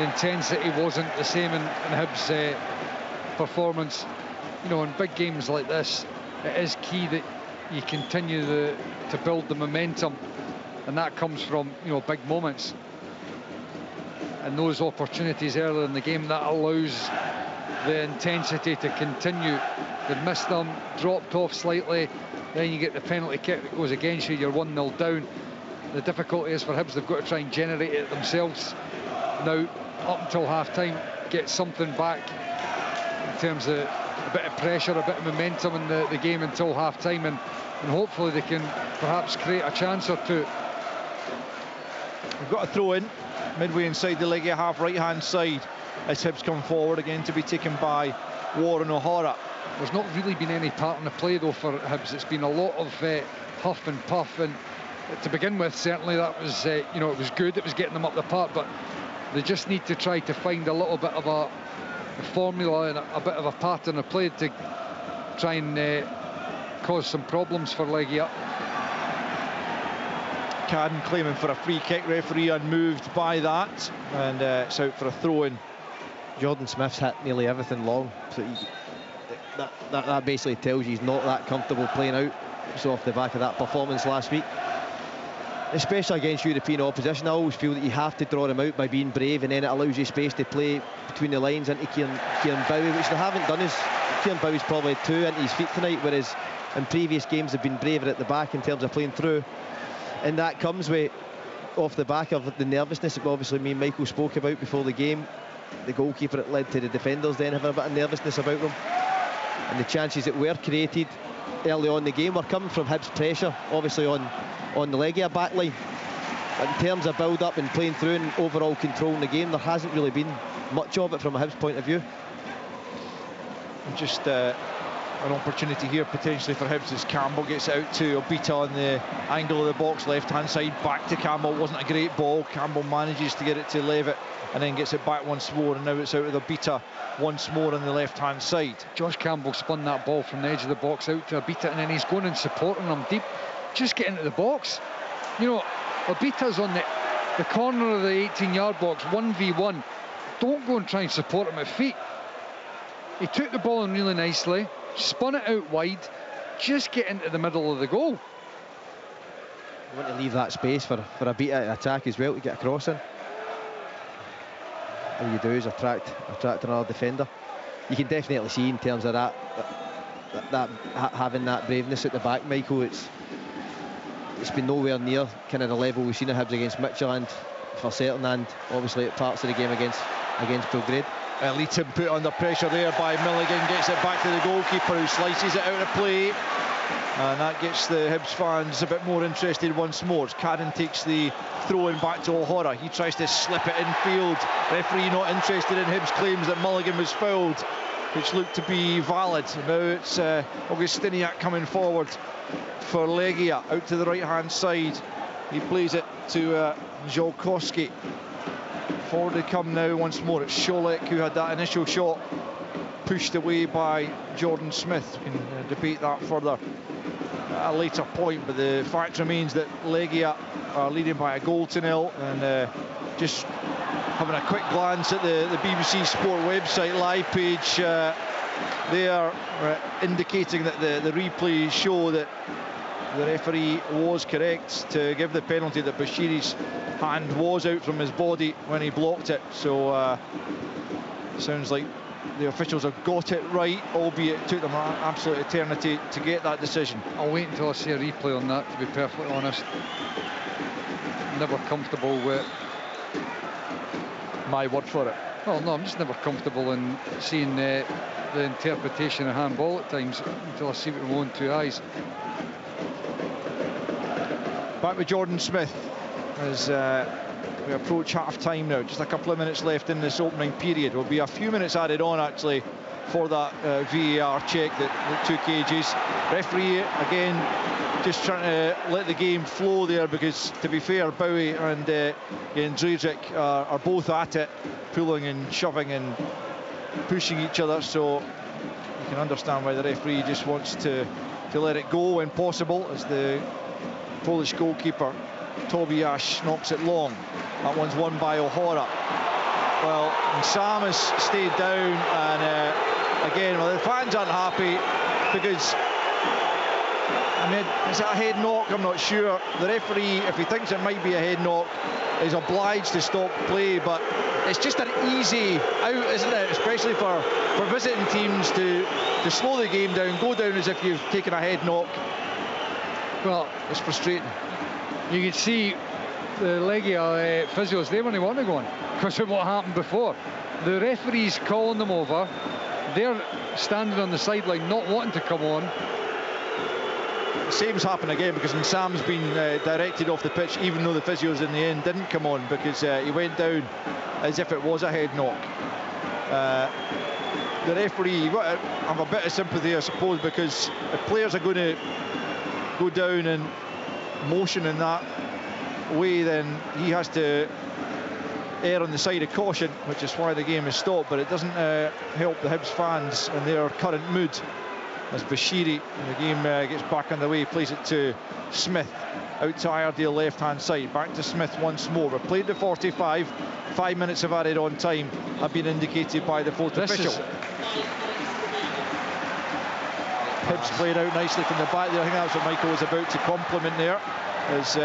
intensity wasn't the same in Hibs' performance. You know, in big games like this, it is key that you continue to build the momentum, and that comes from, you know, big moments and those opportunities earlier in the game. That allows the intensity to continue. They've missed them, dropped off slightly, then you get the penalty kick that goes against you, you're 1-0 down. The difficulty is for Hibs, they've got to try and generate it themselves now up until half-time, get something back in terms of a bit of pressure, a bit of momentum in the game until half-time, and hopefully they can perhaps create a chance or two. We've got a throw in midway inside the Legia half, right-hand side, as Hibs come forward again to be taken by Warren O'Hara. There's not really been any part in the play though for Hibs. It's been a lot of huff and puff, and to begin with certainly that was you know, it was good, it was getting them up the park, but they just need to try to find a little bit of a formula and a bit of a pattern of play to try and cause some problems for Legia. Cadden claiming for a free kick, referee unmoved by that, and it's out for a throw-in. Jordan Smith's hit nearly everything long, so that basically tells you he's not that comfortable playing out. So off the back of that performance last week, especially against European opposition, I always feel that you have to draw them out by being brave, and then it allows you space to play between the lines into Kieran Bowie, which they haven't done. Kieran Bowie's probably too into his feet tonight, whereas in previous games they've been braver at the back in terms of playing through. and that comes with off the back of the nervousness that obviously me and Michael spoke about before the game. The goalkeeper, it led to the defenders then having a bit of nervousness about them, and the chances that were created early on in the game were coming from Hibs' pressure, obviously on the Legia backline. But in terms of build-up and playing through and overall controlling the game, there hasn't really been much of it from a Hibs point of view. Just an opportunity here potentially for Hibs as Campbell gets out to Obita on the angle of the box, left-hand side, back to Campbell. Wasn't a great ball. Campbell manages to get it to Levitt and then gets it back once more, and now it's out with Obita once more on the left-hand side. Josh Campbell spun that ball from the edge of the box out to Obita, and then he's going and supporting him deep. Just get into the box. You know, Obita's on the corner of the 18-yard box, 1v1. Don't go and try and support him at feet. He took the ball in really nicely, spun it out wide, just get into the middle of the goal. You want to leave that space for Obita to attack as well, to get a cross in. All you do is attract another defender. You can definitely see in terms of that having that braveness at the back, Michael. It's been nowhere near kind of the level we've seen at Hibs against Midtjylland for certain, and obviously at parts of the game against Belgrade. Leeton put under pressure there by Milligan, gets it back to the goalkeeper who slices it out of play, and that gets the Hibs fans a bit more interested once more. Cadden takes the throw-in back to O'Hara. He tries to slip it infield. Referee not interested in Hibs' claims that Mulligan was fouled, which looked to be valid. Now it's Augustiniak coming forward for Legia, out to the right-hand side. He plays it to Ziolkowski. Forward they come now once more. It's Scholek who had that initial shot pushed away by Jordan Smith. We can debate that further at a later point, but the fact remains that Legia are leading by a goal to nil. And just having a quick glance at the BBC Sport website live page, they are indicating that the replays show that the referee was correct to give the penalty, that Bashiri's hand was out from his body when he blocked it. So sounds like the officials have got it right, albeit it took them an absolute eternity to get that decision. I'll wait until I see a replay on that, to be perfectly honest. Never comfortable with... My word for it. Well, no, I'm just never comfortable in seeing the interpretation of handball at times until I see it with my own two eyes. Back with Jordan Smith as we approach half-time now. Just a couple of minutes left in this opening period. Will be a few minutes added on actually for that VAR check that took ages. Referee again just trying to let the game flow there, because to be fair, Bowie and Jędrzejczyk are both at it, pulling and shoving and pushing each other. So you can understand why the referee just wants to let it go when possible, as the Polish goalkeeper Tobiasz knocks it long. That one's won by O'Hara. Well, Sam has stayed down, and again, well, the fans aren't happy because, I mean, is it a head knock? I'm not sure. The referee, if he thinks it might be a head knock, is obliged to stop play, but it's just an easy out, isn't it? Especially for visiting teams to slow the game down, go down as if you've taken a head knock. Well, it's frustrating. You can see the Legia physios, they weren't wanting to go on because of what happened before. The referee's calling them over. They're standing on the sideline not wanting to come on. The same's happened again, because Sam's been directed off the pitch, even though the physios in the end didn't come on, because he went down as if it was a head knock. The referee, you've got to have a bit of sympathy, I suppose, because if players are going to go down and motion in that way, then he has to err on the side of caution, which is why the game is stopped. But it doesn't help the Hibs fans in their current mood, as Bashiri, and the game gets back underway, plays it to Smith, out to Iredale left-hand side, back to Smith once more. We've played the 45, 5 minutes of added on time have been indicated by the fourth official. Hibs played out nicely from the back there. I think that's what Michael was about to compliment there, as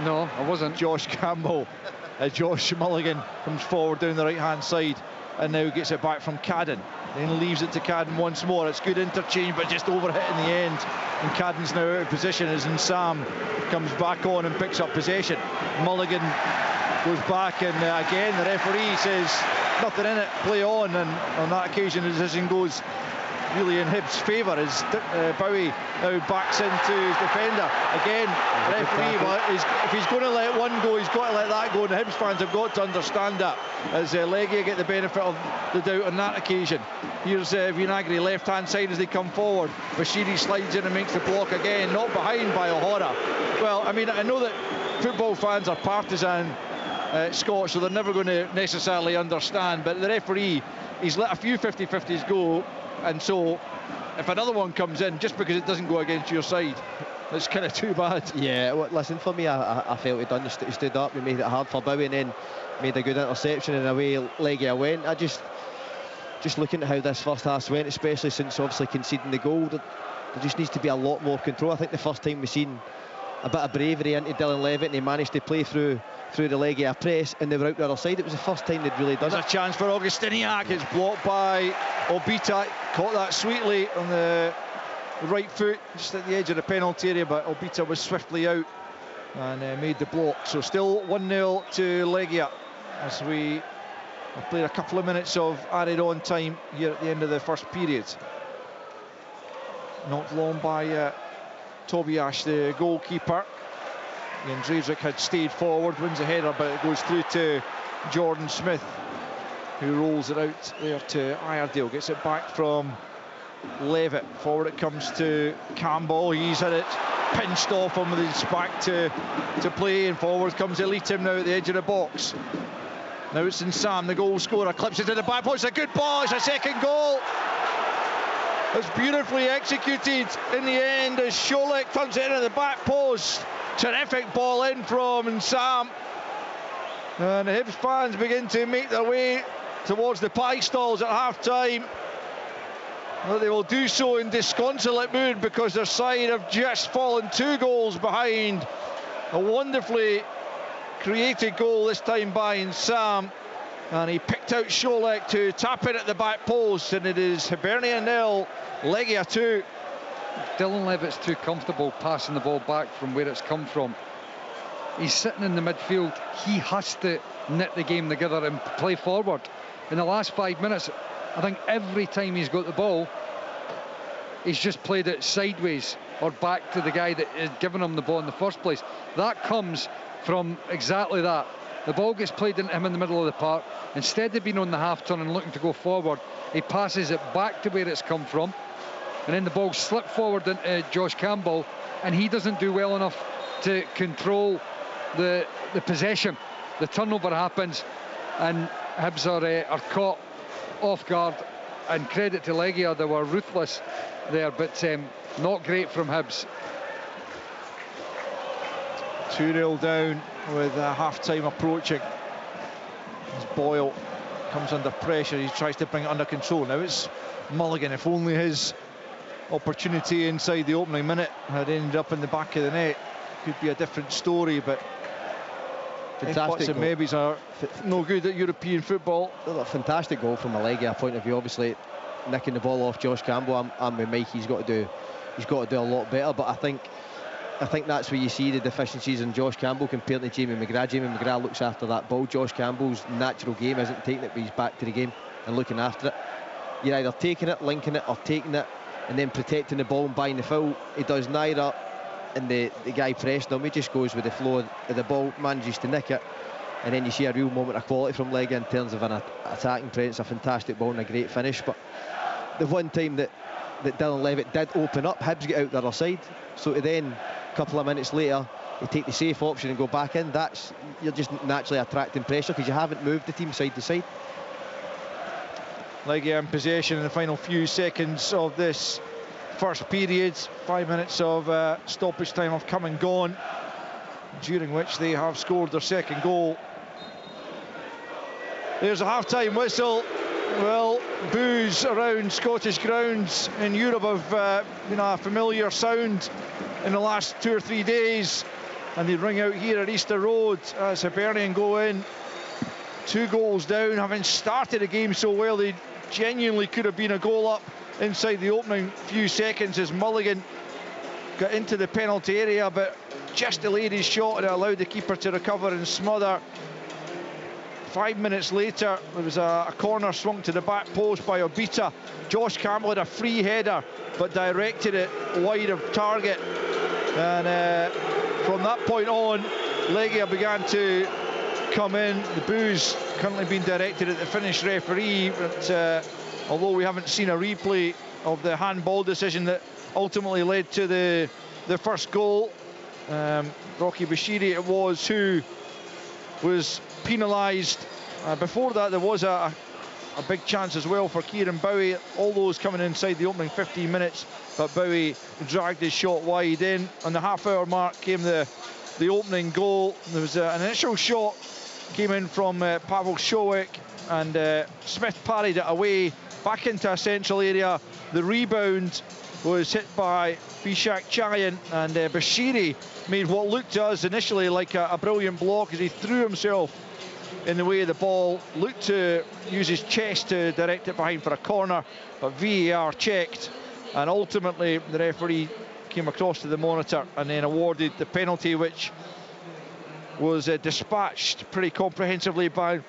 no, I wasn't. Josh Campbell, Josh Mulligan comes forward down the right-hand side and now gets it back from Cadden, then leaves it to Cadden once more. It's good interchange, but just overhit in the end, and Cadden's now out of position as Sam comes back on and picks up possession. Mulligan goes back, and again the referee says nothing in it, play on, and on that occasion the decision goes really in Hibs' favour as Bowie now backs into his defender. Again, the referee, if he's going to let one go, he's got to let that go, and the Hibs fans have got to understand that, as Legia get the benefit of the doubt on that occasion. Here's Vinagre, left-hand side as they come forward. Bashiri slides in and makes the block again, not behind by O'Hara. Well, I mean, I know that football fans are partisan Scott, so they're never going to necessarily understand, but the referee, he's let a few 50-50s go, and so if another one comes in, just because it doesn't go against your side, it's kind of too bad. Yeah, well, listen, for me, I felt he'd done. He stood up, he made it hard for Bowie, and then made a good interception, and away Legia went. I just looking at how this first half went, especially since obviously conceding the goal, there just needs to be a lot more control. I think the first time we've seen a bit of bravery into Dylan Levitt, and he managed to play through the Legia press, and they were out the other side. It was the first time they'd really done There's it. a chance for Augustiniak. It's blocked by Obita. Caught that sweetly on the right foot, just at the edge of the penalty area, but Obita was swiftly out and made the block. So still 1-0 to Legia as we have played a couple of minutes of added on time here at the end of the first period. Not long by Tobias, the goalkeeper. Jędrzejczyk had stayed forward, wins a header, but it goes through to Jordan Smith, who rolls it out there to Iredale, gets it back from Levitt. Forward it comes to Campbell. He's had it pinched off him with his back to play, and forward comes Elitim now at the edge of the box. Now it's Sam, the goal scorer, clips it to the back post. It's a good ball, it's a second goal. It's beautifully executed in the end as Scholek turns it into the back post. Terrific ball in from Sam. And the Hibs fans begin to make their way towards the pie stalls at half-time. Well, they will do so in disconsolate mood because their side have just fallen 2 goals behind. A wonderfully created goal this time by Sam. And he picked out Scholek to tap in at the back post, and it is Hibernian 0, Legia 2. Dylan Levitt's too comfortable passing the ball back from where it's come from. He's sitting in the midfield. He has to knit the game together and play forward. In the last 5 minutes, I think every time he's got the ball, he's just played it sideways or back to the guy that is giving him the ball in the first place. That comes from exactly that. The ball gets played into him in the middle of the park. Instead of being on the half turn and looking to go forward, he passes it back to where it's come from, and then the ball slipped forward into Josh Campbell, and he doesn't do well enough to control the possession. The turnover happens, and Hibs are caught off guard, and credit to Legia, they were ruthless there, but not great from Hibs. 2-0 down with half-time approaching. As Boyle comes under pressure, he tries to bring it under control. Now it's Mulligan. If only his opportunity inside the opening minute had ended up in the back of the net, could be a different story, but fantastic and maybes are no good at European football. A fantastic goal from a Legia point of view. Obviously nicking the ball off Josh Campbell. I'm with Mike. He's got to do a lot better, but I think that's where you see the deficiencies in Josh Campbell compared to Jamie McGrath. Jamie McGrath looks after that ball. Josh Campbell's natural game isn't taking it, but he's back to the game and looking after it. You're either taking it, linking it, or taking it and then protecting the ball and buying the foul. He does neither, and the guy pressing him, he just goes with the flow of the ball, manages to nick it, and then you see a real moment of quality from Legia in terms of an attacking presence, a fantastic ball and a great finish. But the one time that Dylan Levitt did open up, Hibs get out the other side, so to then a couple of minutes later you take the safe option and go back in, you're just naturally attracting pressure because you haven't moved the team side to side. Legia in possession in the final few seconds of this first period. 5 minutes of stoppage time have come and gone, during which they have scored their second goal. There's a half-time whistle. Well, boos around Scottish grounds in Europe have been a familiar sound in the last 2 or 3 days, and they ring out here at Easter Road as Hibernian go in 2 goals down, having started the game so well. They genuinely could have been a goal up inside the opening few seconds as Mulligan got into the penalty area, but just delayed his shot and allowed the keeper to recover and smother. 5 minutes later, there was a corner swung to the back post by Obita. Josh Campbell had a free header, but directed it wide of target. And from that point on, Legia began to come in. The boos currently being directed at the Finnish referee, but although we haven't seen a replay of the handball decision that ultimately led to the first goal, Rocky Bashiri it was who was penalised. Before that, there was a big chance as well for Kieran Bowie, all those coming inside the opening 15 minutes, but Bowie dragged his shot wide in. On the half-hour mark came the opening goal. There was an initial shot came in from Pavel Showik, and Smith parried it away back into a central area. The rebound was hit by Bishak Chayan, and Bashiri made what looked to us initially like a brilliant block as he threw himself in the way of the ball, looked to use his chest to direct it behind for a corner, but VAR checked, and ultimately the referee came across to the monitor and then awarded the penalty, which was dispatched pretty comprehensively by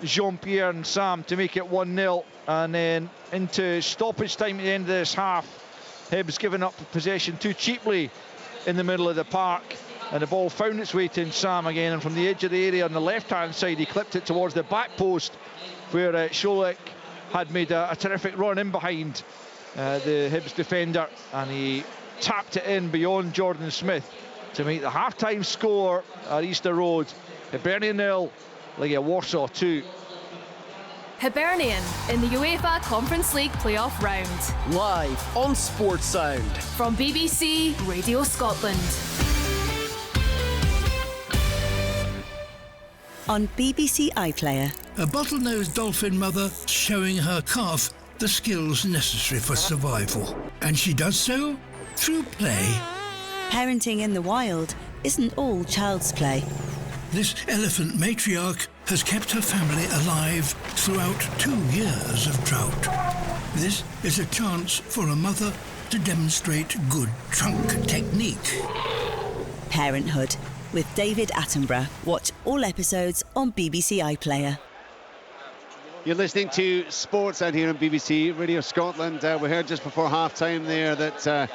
Jean-Pierre and Sam to make it 1-0. And then into stoppage time at the end of this half, Hibs giving up possession too cheaply in the middle of the park, and the ball found its way to Sam again, and from the edge of the area on the left-hand side, he clipped it towards the back post, where Šolek had made a terrific run in behind the Hibs defender, and he tapped it in beyond Jordan Smith to make the half-time score at Easter Road. Hibernian 0, Legia Warsaw 2. Hibernian in the UEFA Conference League playoff round. Live on Sports Sound. From BBC Radio Scotland. On BBC iPlayer. A bottlenose dolphin mother showing her calf the skills necessary for survival. And she does so through play. Parenting in the wild isn't all child's play. This elephant matriarch has kept her family alive throughout 2 years of drought. This is a chance for a mother to demonstrate good trunk technique. Parenthood with David Attenborough. Watch all episodes on BBC iPlayer. You're listening to Sports out here on BBC Radio Scotland. We heard just before half-time there that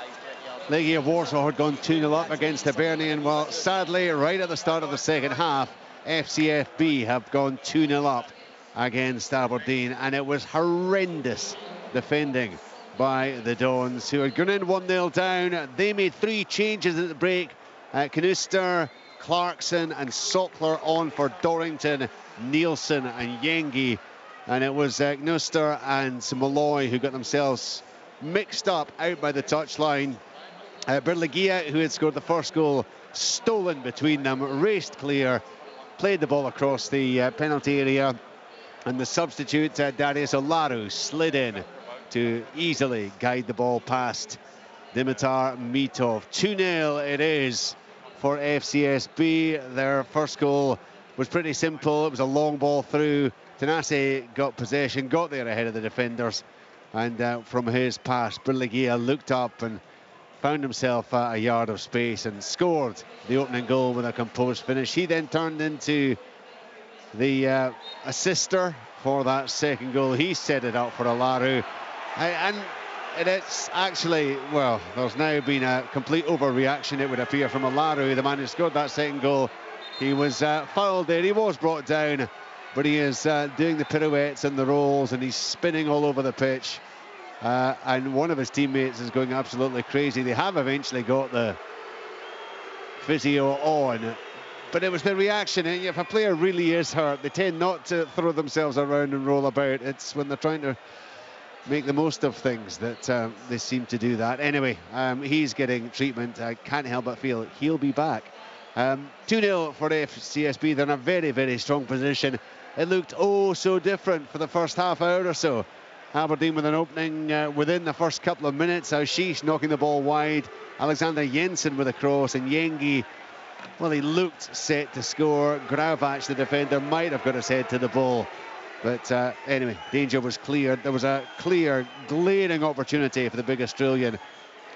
Legia Warsaw had gone 2-0 up against Hibernian. Well, sadly, right at the start of the second half, FCSB have gone 2-0 up against Aberdeen, and it was horrendous defending by the Dons, who had gone in 1-0 down. They made 3 changes at the break. Knuster, Clarkson and Sockler on for Dorrington, Nielsen and Yengi, and it was Knuster and Malloy who got themselves mixed up out by the touchline. Berlegia, who had scored the first goal, stolen between them, raced clear, played the ball across the penalty area, and the substitute Darius Olaru slid in to easily guide the ball past Dimitar Mitov. 2-0 it is for FCSB. Their first goal was pretty simple. It was a long ball through. Tanase got possession, got there ahead of the defenders, and from his pass, Berlegia looked up and found himself a yard of space and scored the opening goal with a composed finish. He then turned into the assister for that second goal. He set it up for Olaru, and it's actually, well, there's now been a complete overreaction, it would appear, from Olaru, the man who scored that second goal. He was fouled there, he was brought down, but he is doing the pirouettes and the rolls, and he's spinning all over the pitch. And one of his teammates is going absolutely crazy. They have eventually got the physio on, but it was the reaction. And if a player really is hurt, they tend not to throw themselves around and roll about. It's when they're trying to make the most of things that they seem to do that. Anyway, he's getting treatment. I can't help but feel he'll be back. 2-0 for FCSB. They're in a very, very strong position. It looked oh so different for the first half hour or so. Aberdeen with an opening within the first couple of minutes. Aushish knocking the ball wide. Alexander Jensen with a cross, and Yengi Well, he looked set to score. Grauvac, the defender, might have got his head to the ball. But anyway, danger was cleared. There was a clear, glaring opportunity for the big Australian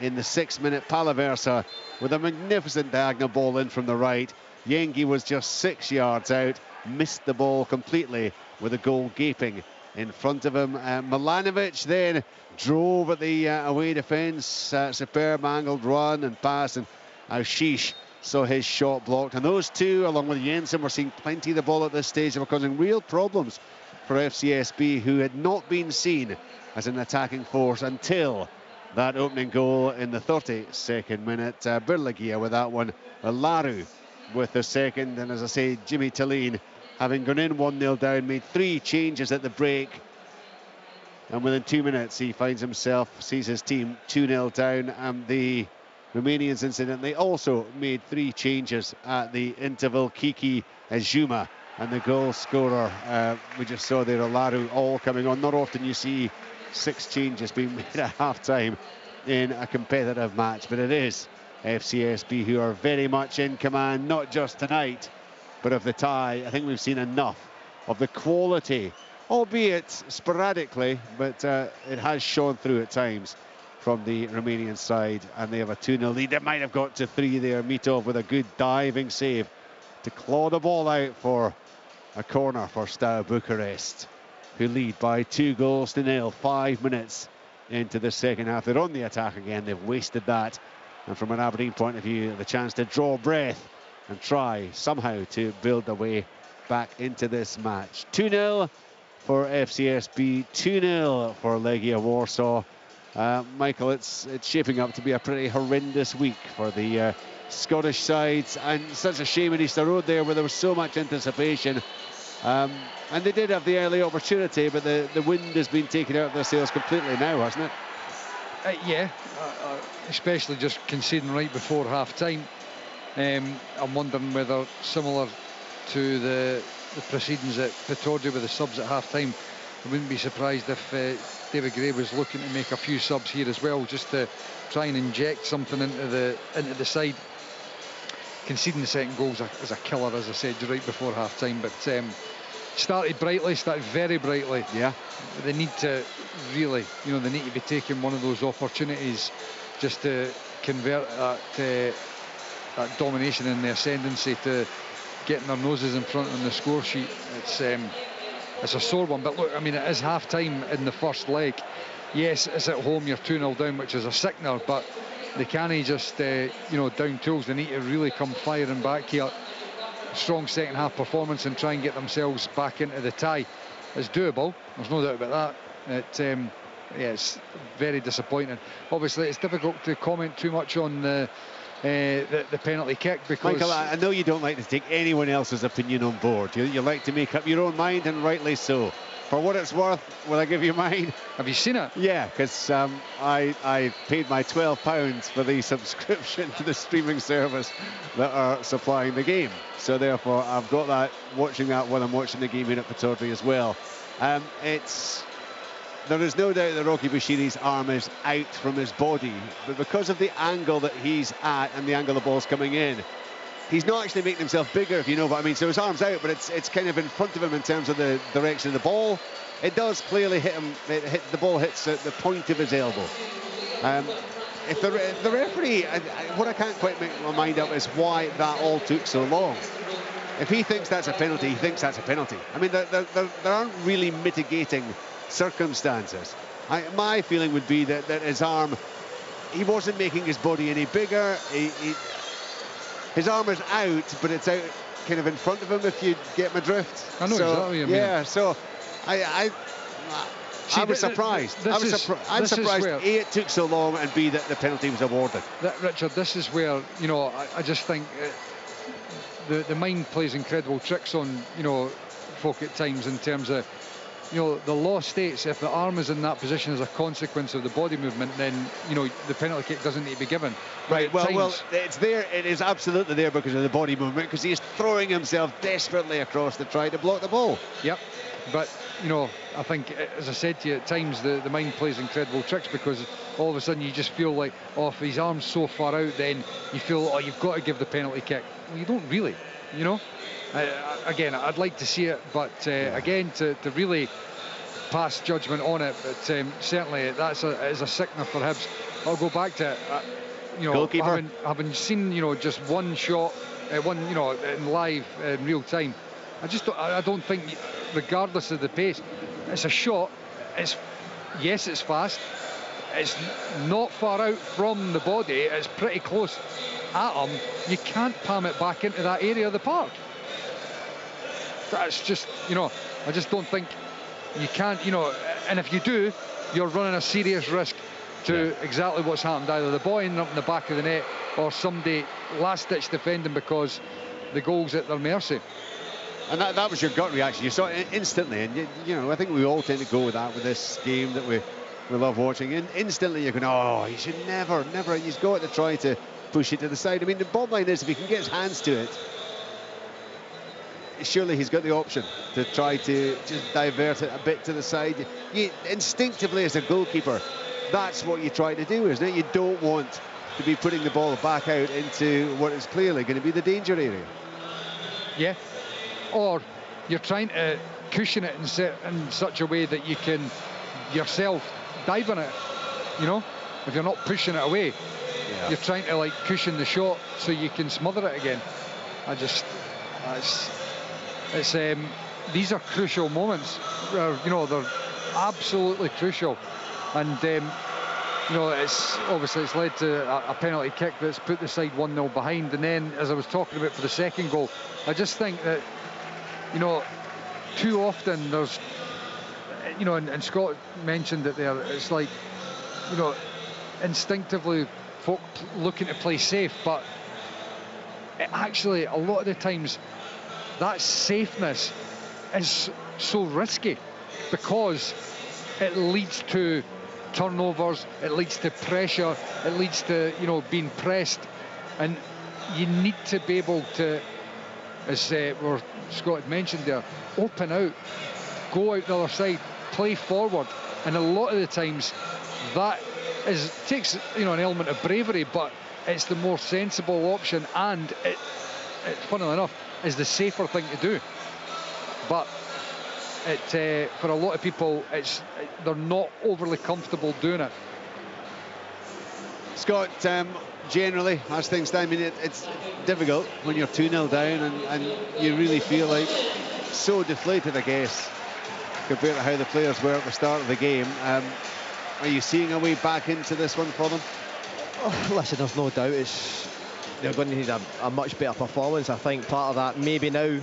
in the 6-minute Palaversa with a magnificent diagonal ball in from the right. Yengi was just 6 yards out, missed the ball completely with a goal gaping in front of him. Milanovic then drove at the away defence. Superb angled run and pass, and Ashish saw his shot blocked. And those two, along with Jensen, were seeing plenty of the ball at this stage. They were causing real problems for FCSB, who had not been seen as an attacking force until that opening goal in the 32nd minute. Legia with that one, Laru with the second, and as I say, Jimmy Talleen, having gone in 1-0 down, made 3 changes at the break, and within 2 minutes he finds himself, sees his team 2-0 down. And the Romanians incidentally also made 3 changes at the interval. Kiki Azuma and the goal scorer, we just saw there, Laru, all coming on. Not often you see 6 changes being made at half-time in a competitive match, but it is FCSB who are very much in command, not just tonight, but of the tie. I think we've seen enough of the quality, albeit sporadically, but it has shone through at times from the Romanian side, and they have a 2-0 lead. They might have got to 3 there. Mitov with a good diving save to claw the ball out for a corner for Steaua Bucharest, who lead by 2-0. 5 minutes into the second half. They're on the attack again. They've wasted that. And from an Aberdeen point of view, the chance to draw breath and try somehow to build their way back into this match. 2-0 for FCSB, 2-0 for Legia Warsaw. Michael, it's shaping up to be a pretty horrendous week for the Scottish sides, and such a shame in Easter Road there, where there was so much anticipation. And they did have the early opportunity, but the wind has been taken out of their sails completely now, hasn't it? Yeah, especially just conceding right before half-time. I'm wondering whether, similar to the proceedings at Pittodrie with the subs at half-time, I wouldn't be surprised if David Gray was looking to make a few subs here as well, just to try and inject something into the side. Conceding the second goal is a killer, as I said, right before half-time, but started very brightly. Yeah. They need to really, they need to be taking one of those opportunities just to convert that domination and the ascendancy to getting their noses in front on the score sheet. It's a sore one, but look, I mean, it is half-time in the first leg. Yes, it's at home, you're 2-0 down, which is a sickener, but they can't just, down tools. They need to really come firing back here. Strong second half performance and try and get themselves back into the tie. It's doable, there's no doubt about that. It's very disappointing. Obviously, it's difficult to comment too much on the penalty kick, because... Michael, I know you don't like to take anyone else's opinion on board. You like to make up your own mind, and rightly so. For what it's worth, will I give you mine? Have you seen it? Yeah, because I paid my £12 for the subscription to the streaming service that are supplying the game. So therefore, I've got that, watching that while I'm watching the game here at Pittodrie as well. There is no doubt that Rocky Bashiri's arm is out from his body, but because of the angle that he's at and the angle the ball's coming in, he's not actually making himself bigger, if you know what I mean. So his arm's out, but it's kind of in front of him in terms of the direction of the ball. It does clearly hit him. The ball hits at the point of his elbow. If the referee, what I can't quite make my mind up is why that all took so long. If he thinks that's a penalty, he thinks that's a penalty. I mean, there aren't really mitigating circumstances. My feeling would be that his arm, he wasn't making his body any bigger. His arm is out, but it's out kind of in front of him, if you get my drift. I know exactly what you mean. Yeah, so I was surprised. I'm surprised, A, it took so long, and B, that the penalty was awarded. Richard, this is where, I just think the mind plays incredible tricks on, folk at times, in terms of, the law states if the arm is in that position as a consequence of the body movement, then, the penalty kick doesn't need to be given. Right, well, it's there. It is absolutely there because of the body movement, because he's throwing himself desperately across to try to block the ball. Yep, but, I think, as I said to you, at times the mind plays incredible tricks, because all of a sudden you just feel like, oh, if his arm's so far out, then you feel, oh, you've got to give the penalty kick. Well, you don't really, you know. Again, I'd like to see it, but again, to really pass judgment on it, but certainly that's is a sickener for Hibs. I'll go back to you know, having seen, you know, just one shot, one, you know, in live, in real time. I don't think, regardless of the pace, it's a shot. Yes, it's fast. It's not far out from the body. It's pretty close at him. You can't palm it back into that area of the park. That's just, you know, I just don't think you can't, you know, and if you do, you're running a serious risk to exactly what's happened, either the ball ending up in the back of the net or somebody last-ditch defending because the goal's at their mercy. And that was your gut reaction. You saw it instantly, and you know, I think we all tend to go with that with this game that we love watching. And instantly you're going, oh, he should never, he's got to try to push it to the side. I mean, the bottom line is, if he can get his hands to it, surely he's got the option to try to just divert it a bit to the side. You instinctively, as a goalkeeper, that's what you try to do, isn't it? You don't want to be putting the ball back out into what is clearly going to be the danger area. Yeah. Or you're trying to cushion it in such a way that you can yourself dive on it, you know, if you're not pushing it away. You're trying to, like, cushion the shot so you can smother it again. These are crucial moments, you know, they're absolutely crucial. And you know, it's led to a penalty kick that's put the side 1-0 behind. And then, as I was talking about for the second goal, I just think that, you know, too often there's, you know, and Scott mentioned it there, it's like, you know, instinctively folk looking to play safe, but actually a lot of the times that safeness is so risky, because it leads to turnovers, it leads to pressure, it leads to, you know, being pressed, and you need to be able to, as where Scott had mentioned there, open out, go out the other side, play forward. And a lot of the times that takes, you know, an element of bravery, but it's the more sensible option, and it funnily enough is the safer thing to do. But for a lot of people, they're not overly comfortable doing it. Scott, generally, as things stand, I mean, it's difficult when you're 2-0 down and you really feel like so deflated, I guess, compared to how the players were at the start of the game. Are you seeing a way back into this one for them? Oh, listen, there's no doubt they're going to need a much better performance. I think part of that, maybe now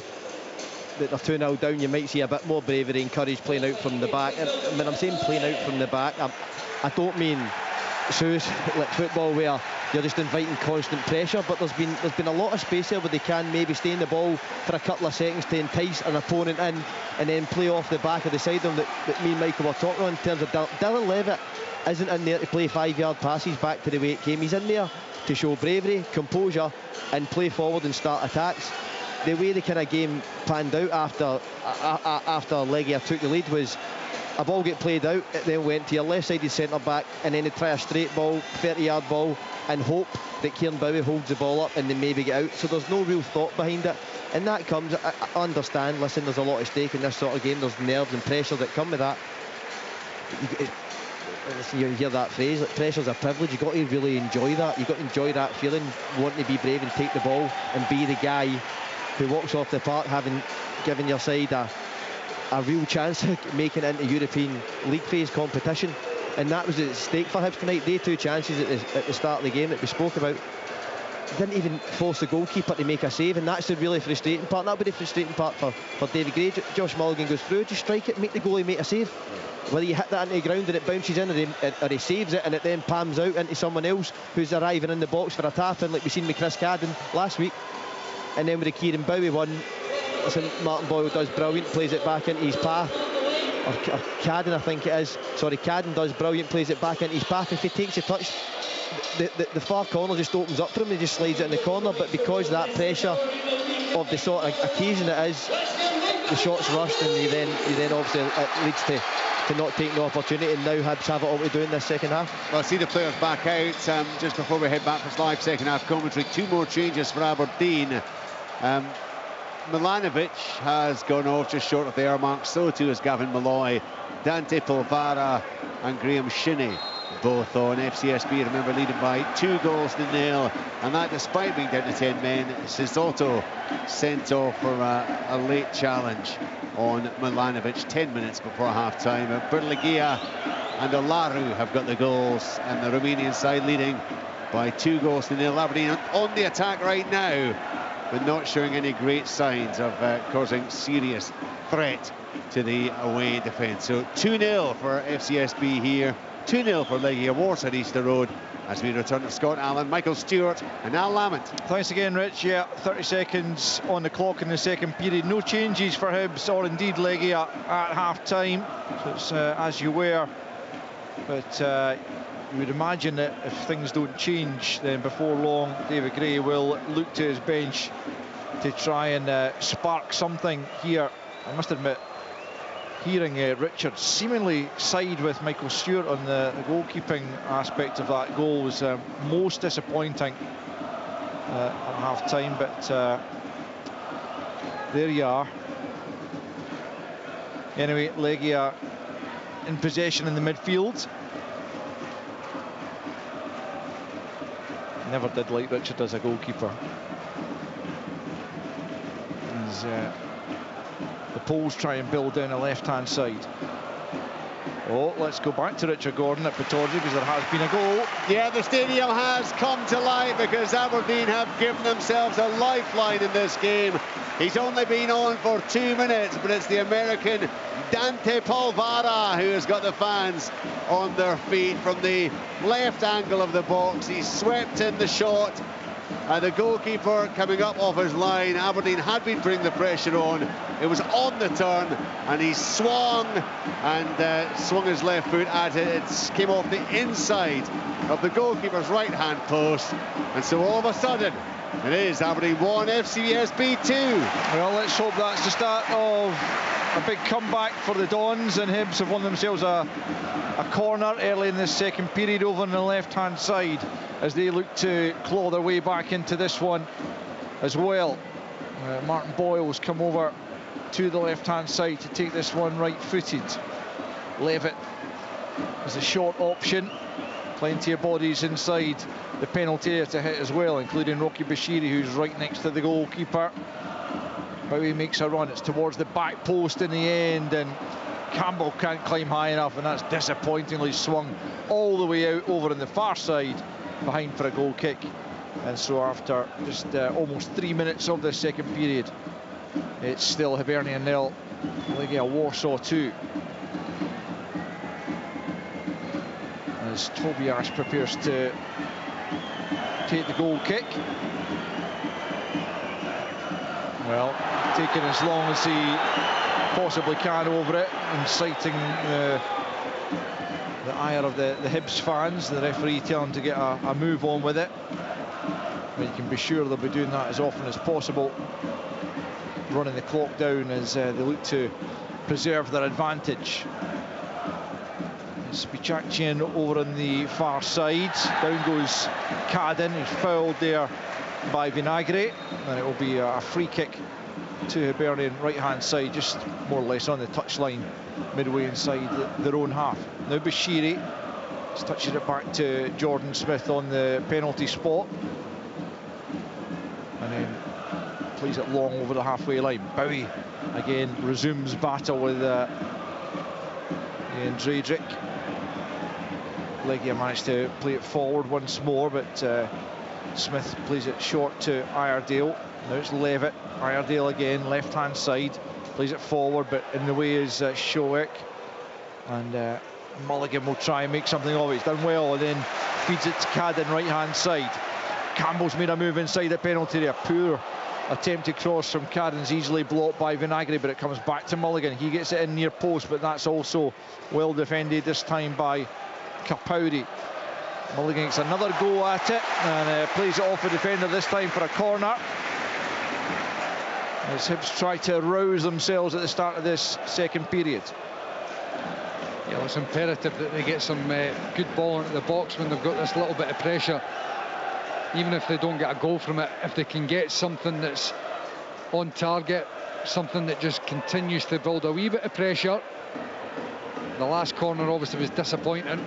that they're 2-0 down, you might see a bit more bravery and courage playing out from the back. And when I'm saying playing out from the back, I don't mean like football where you're just inviting constant pressure, but there's been a lot of space there where they can maybe stay in the ball for a couple of seconds to entice an opponent in, and then play off the back of the side of them that me and Michael were talking on in terms of Dylan Levitt isn't in there to play 5-yard passes back to the way it came. He's in there to show bravery, composure, and play forward and start attacks. The way the kind of game panned out after Legia took the lead was a ball get played out, it then went to your left-sided centre-back, and then they try a straight ball, 30-yard ball, and hope that Kieran Bowie holds the ball up and then maybe get out. So there's no real thought behind it. And that comes, I understand, listen, there's a lot at stake in this sort of game. There's nerves and pressure that come with that. You hear that phrase, like, pressure's a privilege. You've got to really enjoy that. You've got to enjoy that feeling, wanting to be brave and take the ball and be the guy who walks off the park having given your side a real chance of making it into European League phase competition. And that was at stake for Hibs tonight. They 2 chances at the start of the game that we spoke about, didn't even force the goalkeeper to make a save, and that's the really frustrating part. That would be the frustrating part for David Gray. Josh Mulligan goes through, just strike it, make the goalie make a save. Whether you hit that into the ground and it bounces in, or he saves it and it then palms out into someone else who's arriving in the box for a tap-in, like we've seen with Chris Cadden last week. And then with the Kieran Bowie one, listen, Martin Boyle does brilliant, plays it back into his path. Or Cadden, I think it is. Sorry, Cadden does brilliant, plays it back into his path. If he takes a touch, the far corner just opens up for him, he just slides it in the corner. But because of that pressure of the sort of occasion it is, the shots rushed, and you then obviously it leads to not taking the opportunity, and now Hibs have it all to do in this second half. Well, I see the players back out just before we head back for live second half commentary. 2 more changes for Aberdeen. Milanovic has gone off just short of the hour mark, so too has Gavin Malloy. Dante Polvara and Graham Shinney both on. FCSB, remember, leading by 2-0, and that despite being down to 10 men. Sissotto sent off for a late challenge on Milanovic 10 minutes before half-time. Legia and Olaru have got the goals, and the Romanian side leading by 2-0. Aberdeen on the attack right now, but not showing any great signs of causing serious threat to the away defence. So 2-0 for FCSB here, 2-0 for Legia Warsaw at Easter Road, as we return to Scott Allen, Michael Stewart and Al Lamont. Thanks again, Rich. Yeah, 30 seconds on the clock in the second period. No changes for Hibs, or indeed Legia, at half-time. So it's as you were. But you would imagine that if things don't change, then before long David Gray will look to his bench to try and spark something here. I must admit, hearing Richard seemingly side with Michael Stewart on the goalkeeping aspect of that goal was most disappointing at half-time, but there you are. Anyway, Legia in possession in the midfield. Never did like Richard as a goalkeeper. He's, the Poles try and build down the left-hand side. Oh, let's go back to Richard Gordon at Pittodrie, because there has been a goal. Yeah, the stadium has come to life, because Aberdeen have given themselves a lifeline in this game. He's only been on for 2 minutes, but it's the American Dante Polvara who has got the fans on their feet from the left angle of the box. He's swept in the shot. The goalkeeper coming up off his line. Aberdeen had been putting the pressure on. It was on the turn, and he swung and swung his left foot at it. It came off the inside of the goalkeeper's right-hand post, and so all of a sudden it is Aberdeen 1, FCSB 2. Well, let's hope that's the start of a big comeback for the Dons, and Hibs have won themselves a corner early in this second period over on the left-hand side, as they look to claw their way back into this one as well. Martin Boyle's come over to the left-hand side to take this one right-footed. Levitt is a short option. Plenty of bodies inside the penalty area to hit as well, including Rocky Bashiri, who's right next to the goalkeeper. Bowie makes a run. It's towards the back post in the end, and Campbell can't climb high enough, and that's disappointingly swung all the way out over on the far side behind for a goal kick. And so after just almost 3 minutes of the second period, it's still Hibernian 0, Legia Warsaw 2. As Tobias prepares to take the goal kick. Well, taking as long as he possibly can over it, inciting the ire of the Hibs fans. The referee telling him to get a move on with it. But you can be sure they'll be doing that as often as possible, running the clock down as they look to preserve their advantage. It's Bichachian over on the far side. Down goes Cadden, who's fouled there by Vinagre, and it will be a free kick to Hibernian right-hand side, just more or less on the touchline, midway inside their own half. Now Bashiri is touching it back to Jordan Smith on the penalty spot, and then plays it long over the halfway line. Bowie again resumes battle with Ian Dredrick. Legia managed to play it forward once more, but Smith plays it short to Iredale. Now it's Levitt. Iredale again, left-hand side, plays it forward, but in the way is Showick. And Mulligan will try and make something of it. He's done well, and then feeds it to Cadden, right-hand side. Campbell's made a move inside the penalty area. Poor attempted cross from Cadden's, easily blocked by Vinagre, but it comes back to Mulligan. He gets it in near post, but that's also well defended this time by Kapouri. Mulligan gets another go at it and plays it off the defender, this time for a corner. as Hibs try to rouse themselves at the start of this second period. Yeah, well, it's imperative that they get some good ball into the box when they've got this little bit of pressure. Even if they don't get a goal from it, if they can get something that's on target, something that just continues to build a wee bit of pressure. The last corner obviously was disappointing.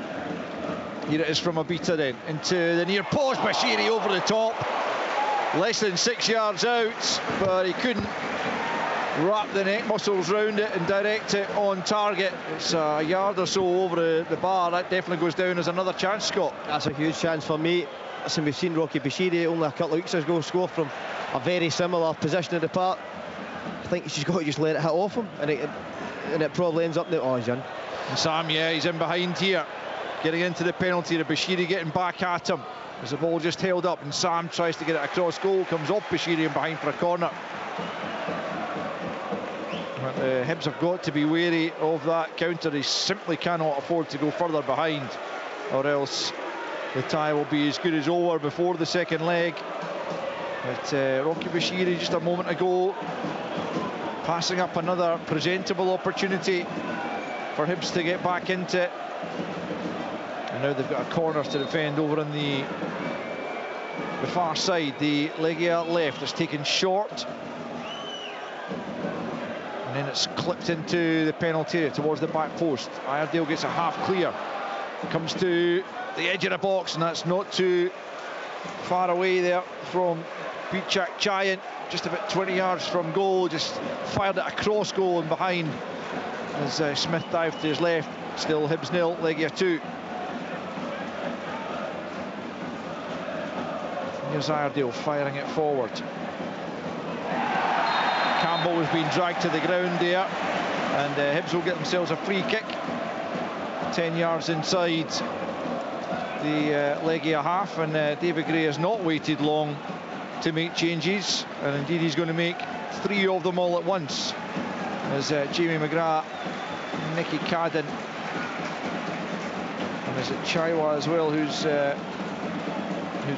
Here it is from Abita then, into the near post, Bashiri over the top. Less than 6 yards out, but he couldn't wrap the neck muscles round it and direct it on target. It's a yard or so over the bar. That definitely goes down as another chance, Scott. That's a huge chance for me. Listen, we've seen Rocky Bashiri only a couple of weeks ago score from a very similar position in the park. I think she's got to just let it hit off him, and it probably ends up now. Oh, he's in. And Sam, yeah, he's in behind here, getting into the penalty. The Bashiri getting back at him as the ball just held up, and Sam tries to get it across goal, comes off Bashiri and behind for a corner. But the Hibs have got to be wary of that counter. They simply cannot afford to go further behind, or else the tie will be as good as over before the second leg. But Rocky Bashiri just a moment ago passing up another presentable opportunity for Hibs to get back into it. And now they've got a corner to defend over on the far side. The Legia left is taken short, and then it's clipped into the penalty area towards the back post. Iredale gets a half clear, comes to the edge of the box, and that's not too far away there from Bichak Giant, just about 20 yards from goal. Just fired it across goal and behind as Smith dived to his left. Still Hibs 0, Legia 2. Here's Iredale firing it forward. Campbell has been dragged to the ground there, and Hibs will get themselves a free kick 10 yards inside the Legia half, and David Gray has not waited long to make changes, and indeed he's going to make 3 of them all at once, as Jamie McGrath, Nicky Cadden, and is it Chaiwa as well, who's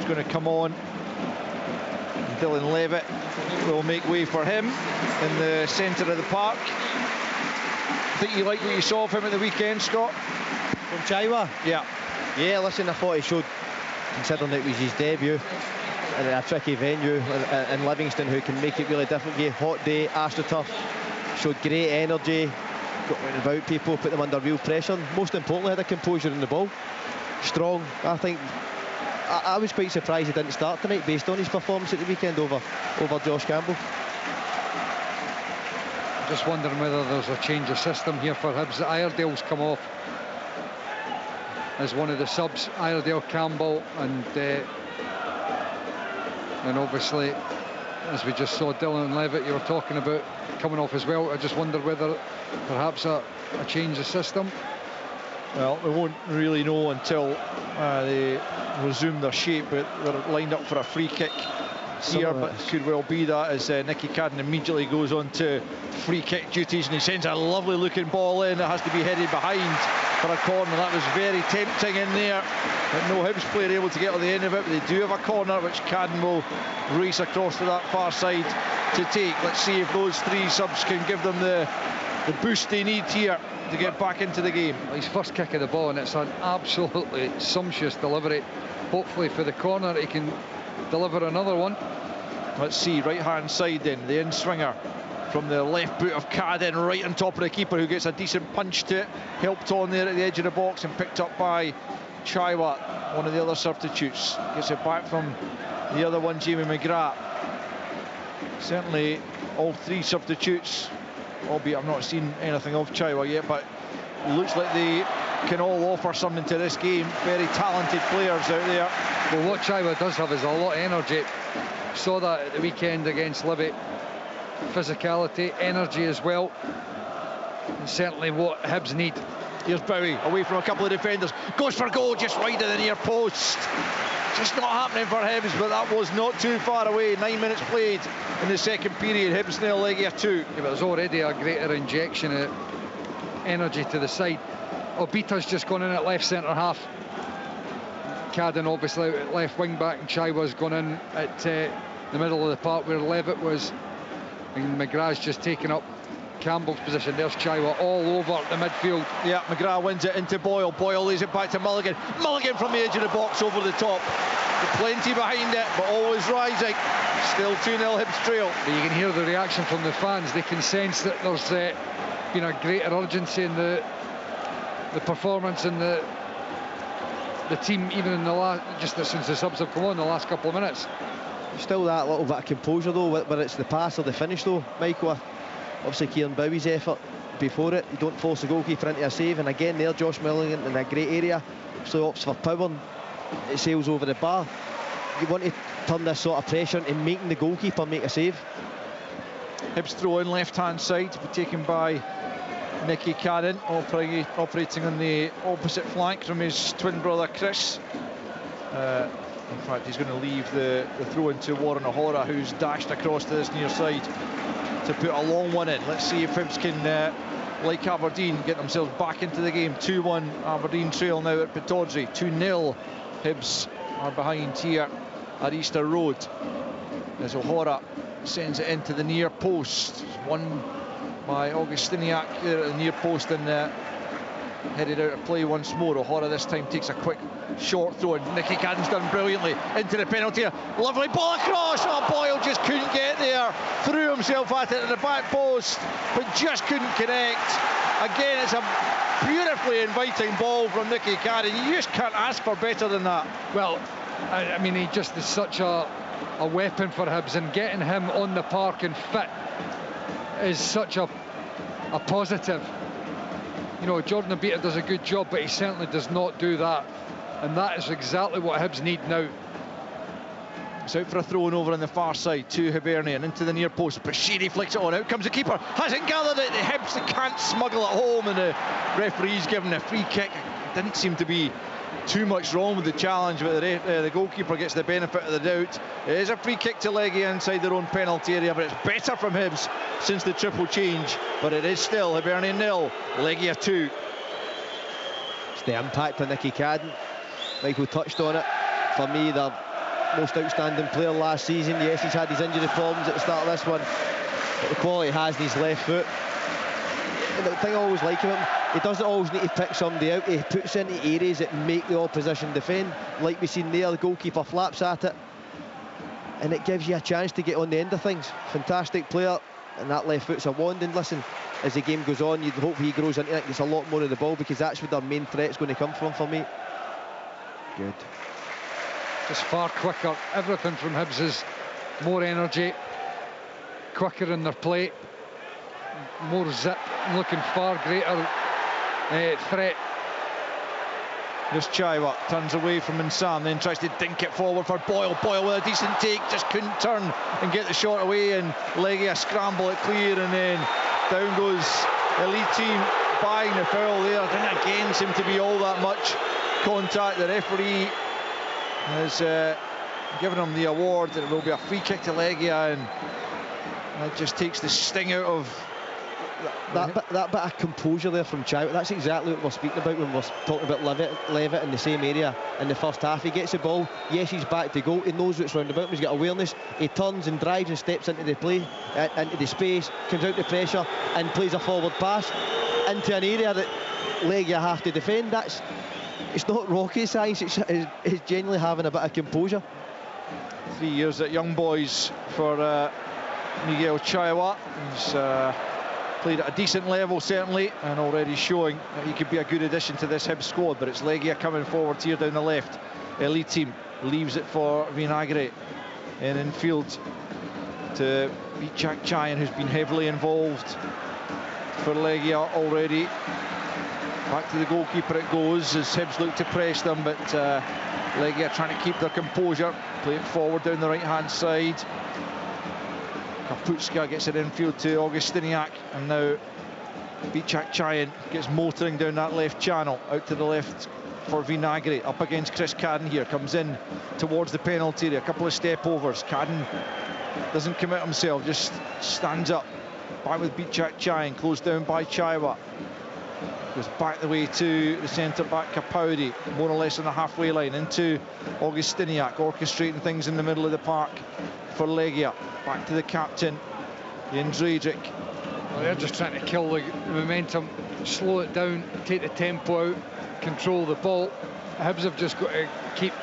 going to come on. And Dylan Levitt will make way for him in the centre of the park. I think you like what you saw of him at the weekend, Scott? From Chaiwa? Yeah. Yeah, listen, I thought he showed, considering it was his debut in a tricky venue in Livingston, who can make it really difficult. Hot day, AstroTurf, showed great energy, got about people, put them under real pressure. Most importantly, had a composure in the ball. Strong. I think I was quite surprised he didn't start tonight based on his performance at the weekend over Josh Campbell. Just wondering whether there's a change of system here for Hibs. Iredale's come off as one of the subs. Iredale, Campbell, and obviously, as we just saw, Dylan Levitt, you were talking about, coming off as well. I just wonder whether perhaps a change of system. Well, we won't really know until they resume their shape, but they're lined up for a free kick here, but it could well be that as Nicky Cadden immediately goes on to free kick duties, and he sends a lovely looking ball in. It has to be headed behind for a corner. That was very tempting in there, but no Hibs player able to get on the end of it. But they do have a corner which Cadden will race across to that far side to take. Let's see if those 3 subs can give them the boost they need here to get back into the game. His first kick of the ball, and it's an absolutely sumptuous delivery. Hopefully for the corner he can deliver another one. Let's see, right hand side then, the in-swinger from the left boot of Cadden, right on top of the keeper, who gets a decent punch to it, helped on there at the edge of the box and picked up by Chaiwa, one of the other substitutes. Gets it back from the other one, Jamie McGrath. Certainly all 3 substitutes, albeit I've not seen anything of Chaiwa yet, but it looks like they can all offer something to this game. Very talented players out there. Well, what Chaiwa does have is a lot of energy. Saw that at the weekend against Livy. Physicality, energy as well. And certainly what Hibs need. Here's Bowie, away from a couple of defenders. Goes for goal, just wide of the near post. Just not happening for Hibs, but that was not too far away. 9 minutes played in the second period. Hibs 0, Legia 2. Yeah, but there's already a greater injection of energy to the side. Obita's just gone in at left centre half. Cadden obviously at left wing back, and Chaiwa's gone in at the middle of the park where Levitt was And McGrath's just taken up Campbell's position. There's Chaiwa all over the midfield. Yeah, McGrath wins it into Boyle. Boyle lays it back to Mulligan. Mulligan from the edge of the box over the top. Plenty behind it, but always rising. Still 2-0 Hibs trail. But you can hear the reaction from the fans. They can sense that there's been a greater urgency in the performance and the team, even in the last, just since the subs have come on the last couple of minutes. Still that little bit of composure though, whether it's the pass or the finish though, Michael. Obviously Kieran Bowie's effort before it. You don't force the goalkeeper into a save, and again there Josh Mulligan in a great area, so opts for power and it sails over the bar. You want to turn this sort of pressure into making the goalkeeper make a save. Hibs throw in left hand side to be taken by Nicky Cannon, operating on the opposite flank from his twin brother Chris. In fact, he's going to leave the throw in to Warren O'Hara, who's dashed across to this near side to put a long one in. Let's see if Hibs can, like Aberdeen, get themselves back into the game. 2-1 Aberdeen trail now at Pittodrie. 2-0 Hibs are behind here at Easter Road as O'Hara sends it into the near post. Won by Augustiniak there at the near post and headed out of play once more. O'Hara this time takes a quick short throw and Nicky Cannon's done brilliantly into the penalty. Lovely ball across. Oh, Boyle just couldn't get there. Threw himself at it in the back post but just couldn't connect. Again, it's a beautifully inviting ball from Nicky Cannon. You just can't ask for better than that. Well, I mean, he just is such a weapon for Hibs, and getting him on the park and fit is such a positive. You know, Jordan Abita does a good job, but he certainly does not do that, and that is exactly what Hibs need now. It's out for a throw over on the far side to Hibernian into the near post. Bashiri flicks it on. Out comes the keeper. Hasn't gathered it. The Hibs can't smuggle it home, and the referee's given a free kick. It didn't seem to be too much wrong with the challenge, but the goalkeeper gets the benefit of the doubt. It is a free kick to Legia inside their own penalty area, but it's better from Hibs since the triple change. But it is still Hibernian 0, Legia 2. It's the impact on Nicky Cadden. Michael touched on it. For me, the most outstanding player last season. Yes, he's had his injury problems at the start of this one, but the quality he has in his left foot. And the thing I always like about him, he doesn't always need to pick somebody out. He puts into areas that make the opposition defend. Like we've seen there, the goalkeeper flaps at it, and it gives you a chance to get on the end of things. Fantastic player, and that left foot's a wand. And listen, as the game goes on, you'd hope he grows into it, gets a lot more of the ball, because that's where their main threat's going to come from for me. Good. Just far quicker. Everything from Hibs is more energy, quicker in their play, more zip, looking far greater threat. This Chaiwa turns away from Insam, then tries to dink it forward for Boyle. Boyle with a decent take, just couldn't turn and get the shot away, and Legia scramble it clear, and then down goes Elite Team buying the foul there. Didn't again seem to be all that much contact. The referee has given him the award. It will be a free kick to Legia, and that just takes the sting out of that bit of composure there from Chow. That's exactly what we're speaking about when we're talking about Levitt in the same area in the first half. He gets the ball, yes, he's back to goal, he knows what's round about him, he's got awareness, he turns and drives and steps into the play, into the space, comes out to pressure and plays a forward pass into an area that Legia have to defend. It's not rocket science, it's genuinely having a bit of composure. 3 years at Young Boys for Miguel Chaiwa. He's played at a decent level certainly, and already showing that he could be a good addition to this Hibs squad. But it's Legia coming forward here down the left. Elite Team leaves it for Vinagre in infield to beat Jack Chayan, who's been heavily involved for Legia already. Back to the goalkeeper it goes as Hibs look to press them, but Legia trying to keep their composure. Play it forward down the right hand side. Kaputska gets it infield to Augustiniak, and now Bichak Chayan gets motoring down that left channel, out to the left for Vinagre, up against Chris Cadden here, comes in towards the penalty area, a couple of step overs. Cadden doesn't commit himself, just stands up, back with Bichak Chayan, closed down by Chaiwa, goes back the way to the centre back Capaldi, more or less on the halfway line, into Augustiniak, orchestrating things in the middle of the park for Legia. Back to the captain, Jędrzejczyk. Well, they're just trying to kill the momentum, slow it down, take the tempo out, control the ball. Hibs have just got to keep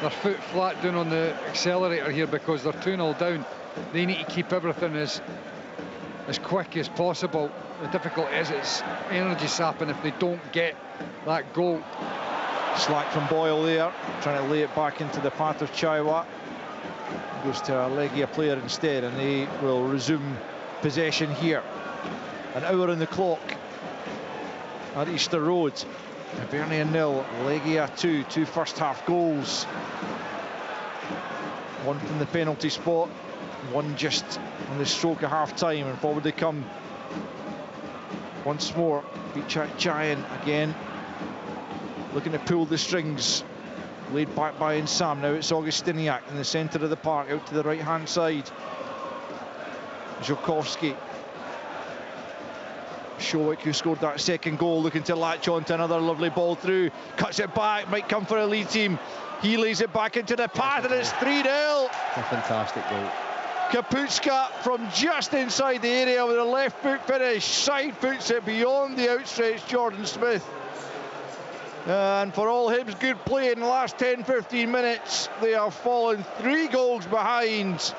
their foot flat down on the accelerator here because they're 2-0 down. They need to keep everything as quick as possible. The difficulty is it's energy sapping if they don't get that goal. Slack from Boyle there, trying to lay it back into the path of Chaiwa. Goes to a Legia player instead, and they will resume possession here. An hour on the clock at Easter Road. Hibernian 0, Legia 2. 2 first half goals. One from the penalty spot, one just on the stroke of half time, and forward they come once more. Giant again, looking to pull the strings. Laid back by Nsam. Now it's Augustiniak in the centre of the park, out to the right hand side. Żukowski. Szowick, who scored that second goal, looking to latch on to another lovely ball through. Cuts it back, might come for a lead team. He lays it back into the path, and it's 3-0. A fantastic goal. Kaputska from just inside the area with a left foot finish. Side foots it beyond the outstretched Jordan Smith. And for all Hibs' good play in the last 10-15 minutes, they have fallen 3 goals behind.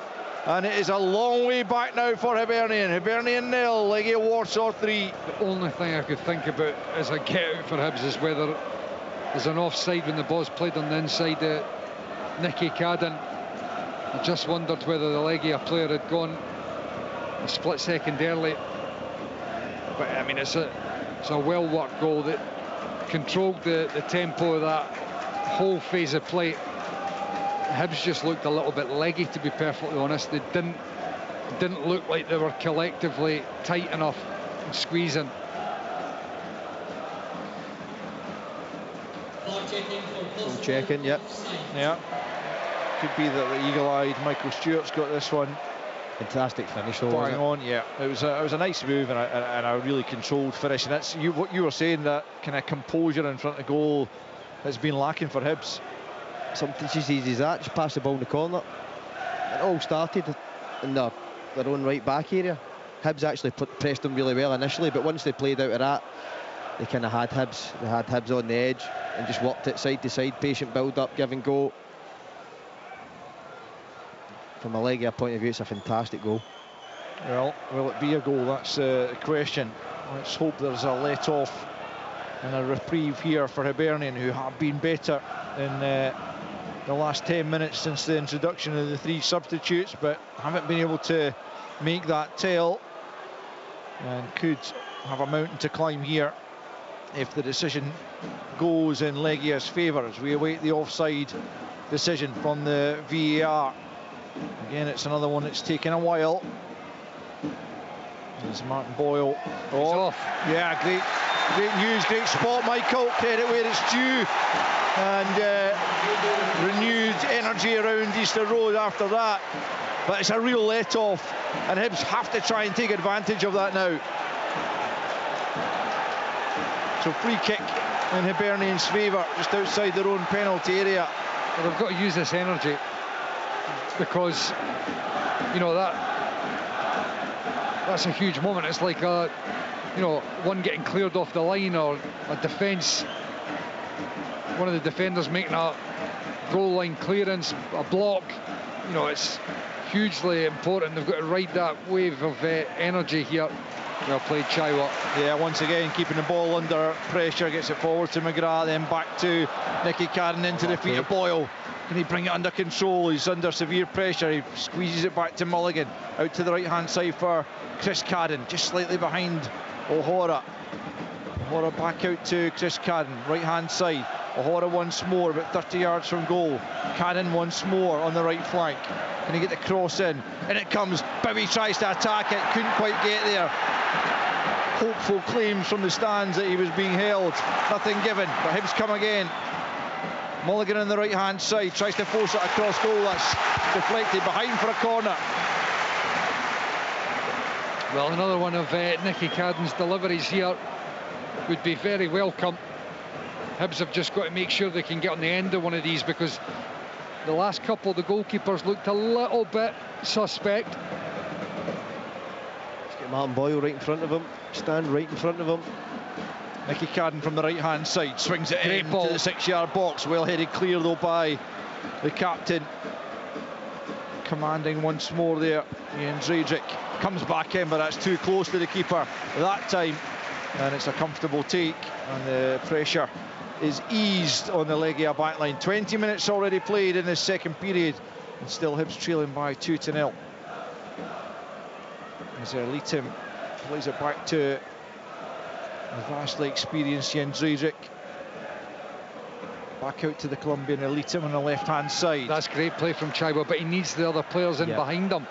And it is a long way back now for Hibernian. Hibernian 0, Legia Warsaw 3. The only thing I could think about as a get out for Hibs is whether there's an offside when the ball's played on the inside of Nicky Cadden. I just wondered whether the Legia player had gone a split second early. But I mean, it's a well-worked goal that controlled the tempo of that whole phase of play. Hibs just looked a little bit leggy, to be perfectly honest. They didn't look like they were collectively tight enough and squeezing. Checking, yep. Yeah. Could be that the eagle-eyed Michael Stewart's got this one. Fantastic finish, though. Bang on, yeah. It was a nice move and a really controlled finish. And that's what you were saying, that kind of composure in front of goal has been lacking for Hibs. Something as easy as that, just pass the ball in the corner. It all started in their own right back area. Hibs actually pressed them really well initially, but once they played out of that, they kind of had Hibs. They had Hibs on the edge and just worked it side to side, patient build up, give and go. From a Legia point of view, it's a fantastic goal. Well, will it be a goal? That's the question. Let's hope there's a let-off and a reprieve here for Hibernian, who have been better in the last 10 minutes since the introduction of the 3 substitutes, but haven't been able to make that tell, and could have a mountain to climb here if the decision goes in Legia's favour, as we await the offside decision from the VAR. Again, it's another one that's taken a while. There's Martin Boyle. He's off. Yeah, great news, great spot, Michael. Get it where it's due. And renewed energy around Easter Road after that. But it's a real let-off, and Hibs have to try and take advantage of that now. So free kick in Hibernian's favour, just outside their own penalty area. Well, they've got to use this energy, because you know that's a huge moment. It's like one getting cleared off the line, or a defence, one of the defenders making a goal line clearance, a block. It's hugely important. They've got to ride that wave of energy here. Well played, Chaiwa. Yeah, once again keeping the ball under pressure, gets it forward to McGrath, then back to Nicky Cadden, into the feet of Boyle. Can he bring it under control? He's under severe pressure. He squeezes it back to Mulligan, out to the right hand side for Chris Cadden, just slightly behind O'Hara. O'Hara back out to Chris Cadden, right hand side. O'Hara once more, about 30 yards from goal. Cadden once more on the right flank. Can he get the cross in? And it comes. Bibby tries to attack it, couldn't quite get there. Hopeful claims from the stands that he was being held. Nothing given, but Hibs come again. Mulligan on the right hand side tries to force it across goal. That's deflected behind for a corner. Well, another one of Nicky Cadden's deliveries here would be very welcome. Hibs have just got to make sure they can get on the end of one of these, because the last couple, the goalkeepers looked a little bit suspect. Martin Boyle right in front of him. Stand right in front of him. Nicky Cadden from the right-hand side swings it Great in ball. to the 6-yard box. Well-headed clear though by the captain. Commanding once more there. Ian Zredrick comes back in, but that's too close to the keeper that time. And it's a comfortable take, and the pressure is eased on the Legia backline. 20 minutes already played in this second period, and still Hibs trailing by 2-0. As Leatham plays it back to the vastly experienced Jens Zredrick. Back out to the Colombian Leatham on the left-hand side. That's great play from Chaiwa, but he needs the other players in behind him.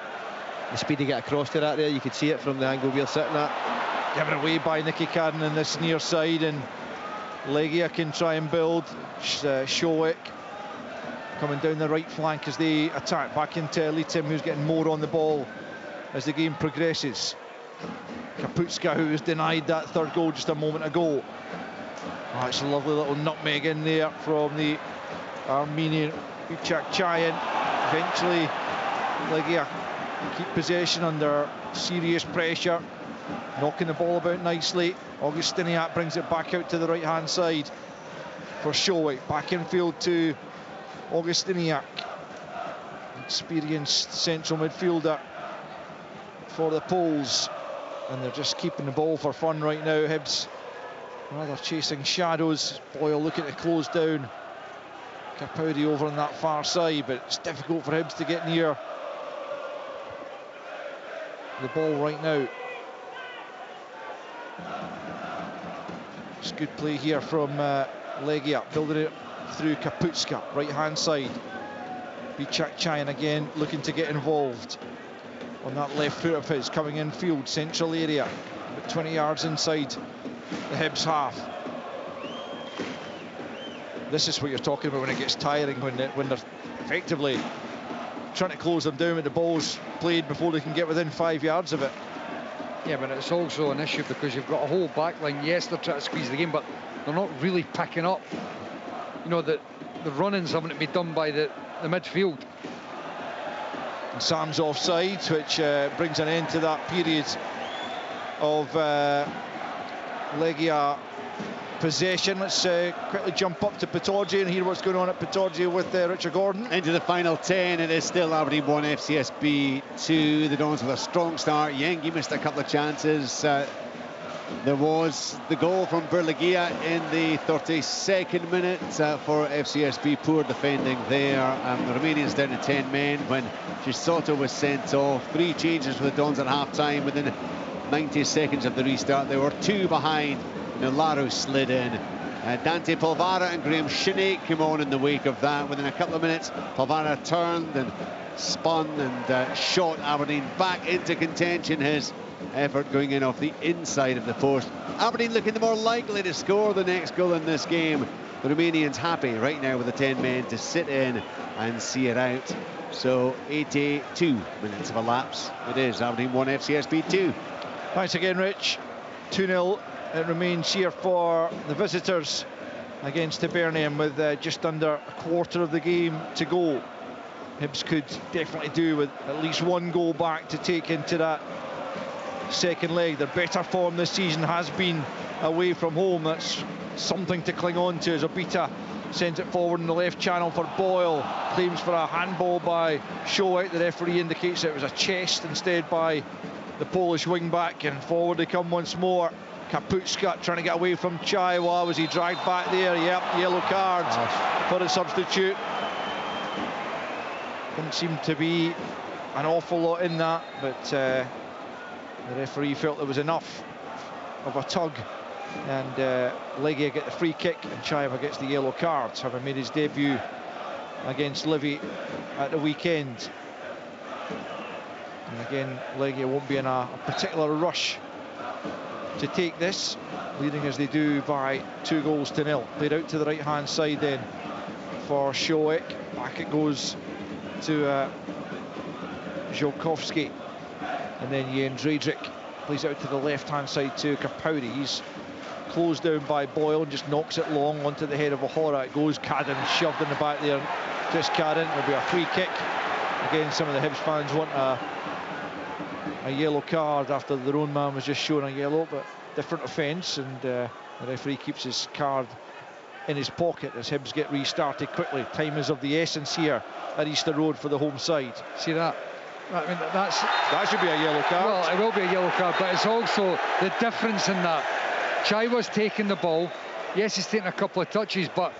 The speed to get across to that there, you could see it from the angle we're sitting at. Given away by Nicky Cadden on this near side, and Legia can try and build. Showick coming down the right flank as they attack back into Leatham, who's getting more on the ball as the game progresses. Kaputska, who was denied that third goal just a moment ago. Oh, it's a lovely little nutmeg in there from the Armenian Bichak Chayan. Eventually Legia keep possession under serious pressure, knocking the ball about nicely. Augustiniak brings it back out to the right hand side for Showick. Back in field to Augustiniak, experienced central midfielder for the Poles, and they're just keeping the ball for fun right now. Hibs rather chasing shadows. Boyle looking to close down Capaldi over on that far side, but it's difficult for Hibs to get near the ball right now. It's good play here from Legia, building it through Kaputska, right hand side. Bichak Chayan again looking to get involved on that left foot of his, coming in field, central area, about 20 yards inside the Hibs half. This is what you're talking about when it gets tiring, when they're effectively trying to close them down with the balls played before they can get within 5 yards of it. Yeah, but it's also an issue because you've got a whole back line. Yes, they're trying to squeeze the game, but they're not really picking up. You know, the run-ins having to be done by the midfield. And Sam's offside, which brings an end to that period of Legia possession. Let's quickly jump up to Pittodrie and hear what's going on at Pittodrie with Richard Gordon. Into the final 10, it is still Aberdeen 1, FCSB 2. The Dons with a strong start. Yengi missed a couple of chances. There was the goal from Legia in the 32nd minute for FCSB. Poor defending there. The Romanians down to 10 men when Gisoto was sent off. 3 changes for the Dons at half-time within 90 seconds of the restart. They were 2 behind. Laro slid in. Dante Polvara and Graham Shinney came on in the wake of that. Within a couple of minutes, Polvara turned and spun and shot Aberdeen back into contention. His effort going in off the inside of the post. Aberdeen looking the more likely to score the next goal in this game. The Romanians happy right now with the 10 men to sit in and see it out. So 82 minutes of a lapse. It is Aberdeen 1, FCSB 2. Thanks again, Rich. 2-0. It remains here for the visitors against Hibernian with just under a quarter of the game to go. Hibs could definitely do with at least 1 goal back to take into that second leg. Their better form this season has been away from home. That's something to cling on to as Obita sends it forward in the left channel for Boyle. Claims for a handball by Showick. The referee indicates it was a chest instead by the Polish wing-back, and forward they come once more. Kaputska trying to get away from Chaiwa. Was he dragged back there? Yep, yellow card for the substitute. Didn't seem to be an awful lot in that, but the referee felt there was enough of a tug, and Legia get the free kick and Chaiwa gets the yellow card, having made his debut against Livy at the weekend. And again, Legia won't be in a particular rush to take this, leading as they do by 2-0. Played out to the right hand side then for Showick. Back it goes to Ziolkowski, and then Jens Zredrick plays out to the left hand side to Capaldi. He's closed down by Boyle and just knocks it long onto the head of O'Hara. It goes, Cadden shoved in the back there. Chris Cadden. Will be a free kick. Again, some of the Hibs fans want a a yellow card after their own man was just shown a yellow, but different offence, and the referee keeps his card in his pocket as Hibs get restarted quickly. Time is of the essence here at Easter Road for the home side. See that? I mean, that should be a yellow card. Well, it will be a yellow card, but it's also the difference in that. Chaiwa's taking the ball. Yes, he's taking a couple of touches, but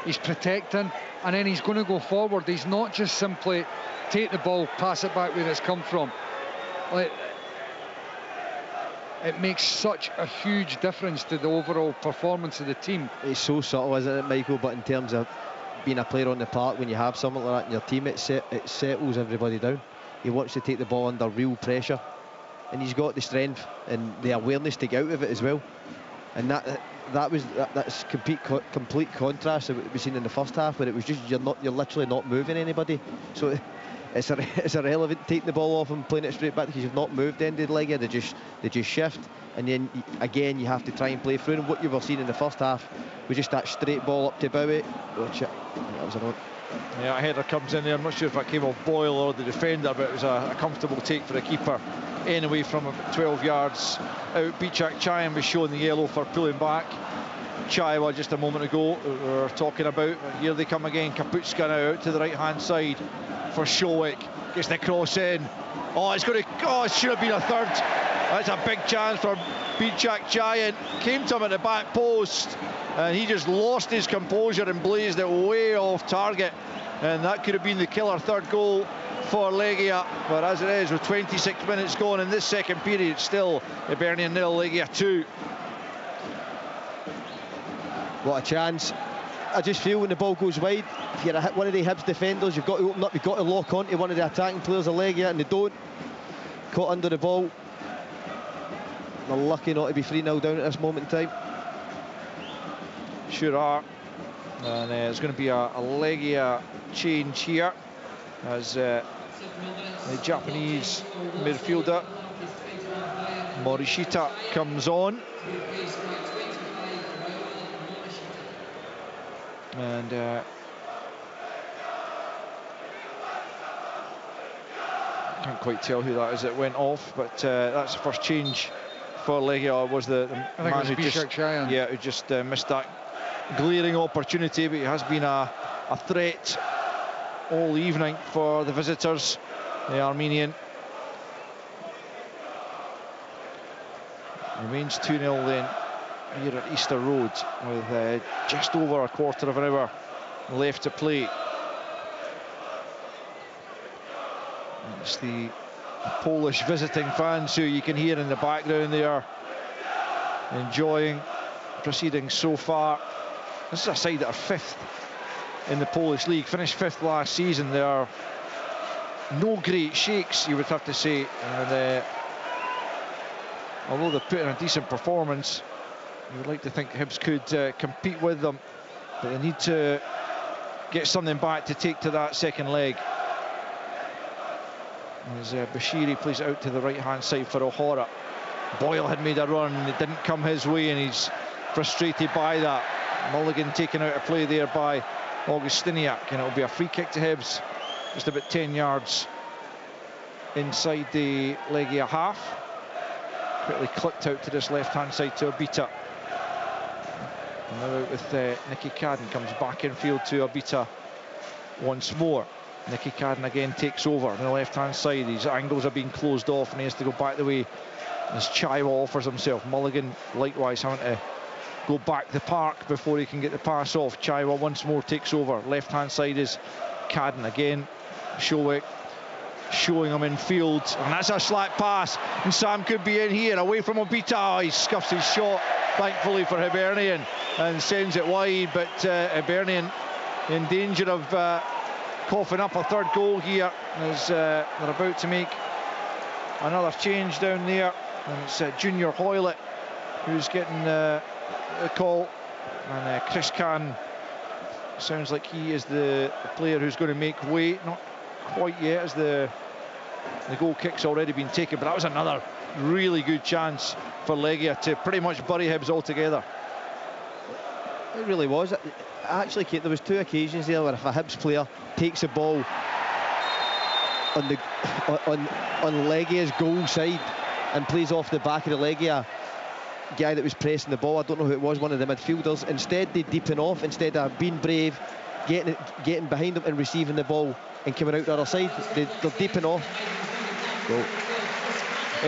he's protecting, and then he's going to go forward. He's not just simply take the ball, pass it back where it's come from. Like, it makes such a huge difference to the overall performance of the team. It's so subtle, isn't it, Michael? But in terms of being a player on the park, when you have something like that in your team, it settles everybody down. He wants to take the ball under real pressure, and he's got the strength and the awareness to get out of it as well. And that's complete contrast to what we've seen in the first half, where it was just you're literally not moving anybody. So it's irrelevant taking the ball off and playing it straight back because you've not moved ended Legia. They just shift, and then again you have to try and play through. And what you were seeing in the first half was just that straight ball up to Bowie, which that was an. Yeah, a header comes in there. I'm not sure if that came off Boyle or the defender, but it was a comfortable take for the keeper. Anyway, from about 12 yards out, Bichak Chayan was shown the yellow for pulling back. Chaiwa just a moment ago we were talking about. Here they come again. Kaputska now out to the right hand side for Showik. Gets the cross in. Oh, it should have been a third. That's a big chance for Bichak Chayan. Came to him at the back post, and he just lost his composure and blazed it way off target, and that could have been the killer third goal for Legia. But as it is, with 26 minutes gone in this second period, still Hibernian 0, Legia 2. What a chance. I just feel when the ball goes wide, if you're one of the Hibs defenders, you've got to open up, you've got to lock on to one of the attacking players of Legia, and they don't. Caught under the ball. They're lucky not to be 3-0 down at this moment in time. Sure are. And there's going to be a Legia change here as the Japanese midfielder Morishita comes on. And can't quite tell who that is that went off, but that's the first change for Legia. Was the man who just missed that glaring opportunity, but he has been a threat all evening for the visitors, the Armenian. Remains 2-0 then here at Easter Road with just over a quarter of an hour left to play. It's the Polish visiting fans who you can hear in the background. They are enjoying proceedings so far. This is a side that are 5th in the Polish league, finished 5th last season. There are no great shakes, you would have to say, and although they're putting a decent performance, you would like to think Hibs could compete with them, but they need to get something back to take to that second leg. As Bashiri plays it out to the right hand side for O'Hara. Boyle had made a run, it didn't come his way, and he's frustrated by that. Mulligan taken out of play there by Augustiniak, and it'll be a free kick to Hibs, just about 10 yards inside the Legia half. Quickly clipped out to this left hand side to Obita. And now out with Nicky Cadden, comes back in field to Obita once more. Nicky Cadden again takes over on the left hand side. These angles are being closed off and he has to go back the way as Chaiwa offers himself. Mulligan likewise having to go back the park before he can get the pass off. Chaiwa once more takes over. Left hand side is Cadden again. Showik showing him in field, and that's a slack pass, and Sam could be in here away from Obita. Oh, he scuffs his shot thankfully for Hibernian and sends it wide, but Hibernian in danger of coughing up a third goal here as they're about to make another change down there, and it's Junior Hoylett who's getting the call, and Chris Khan sounds like he is the player who's going to make way. Not quite yet, as the goal kick's already been taken, but that was another really good chance for Legia to pretty much bury Hibs altogether. It really was. Actually, Kate, there was 2 occasions there where if a Hibs player takes the ball on Legia's goal side and plays off the back of the Legia guy that was pressing the ball. I don't know who it was, one of the midfielders. Instead they deepen off, instead of being brave, getting behind them and receiving the ball and coming out the other side. They're deeping off. Goal.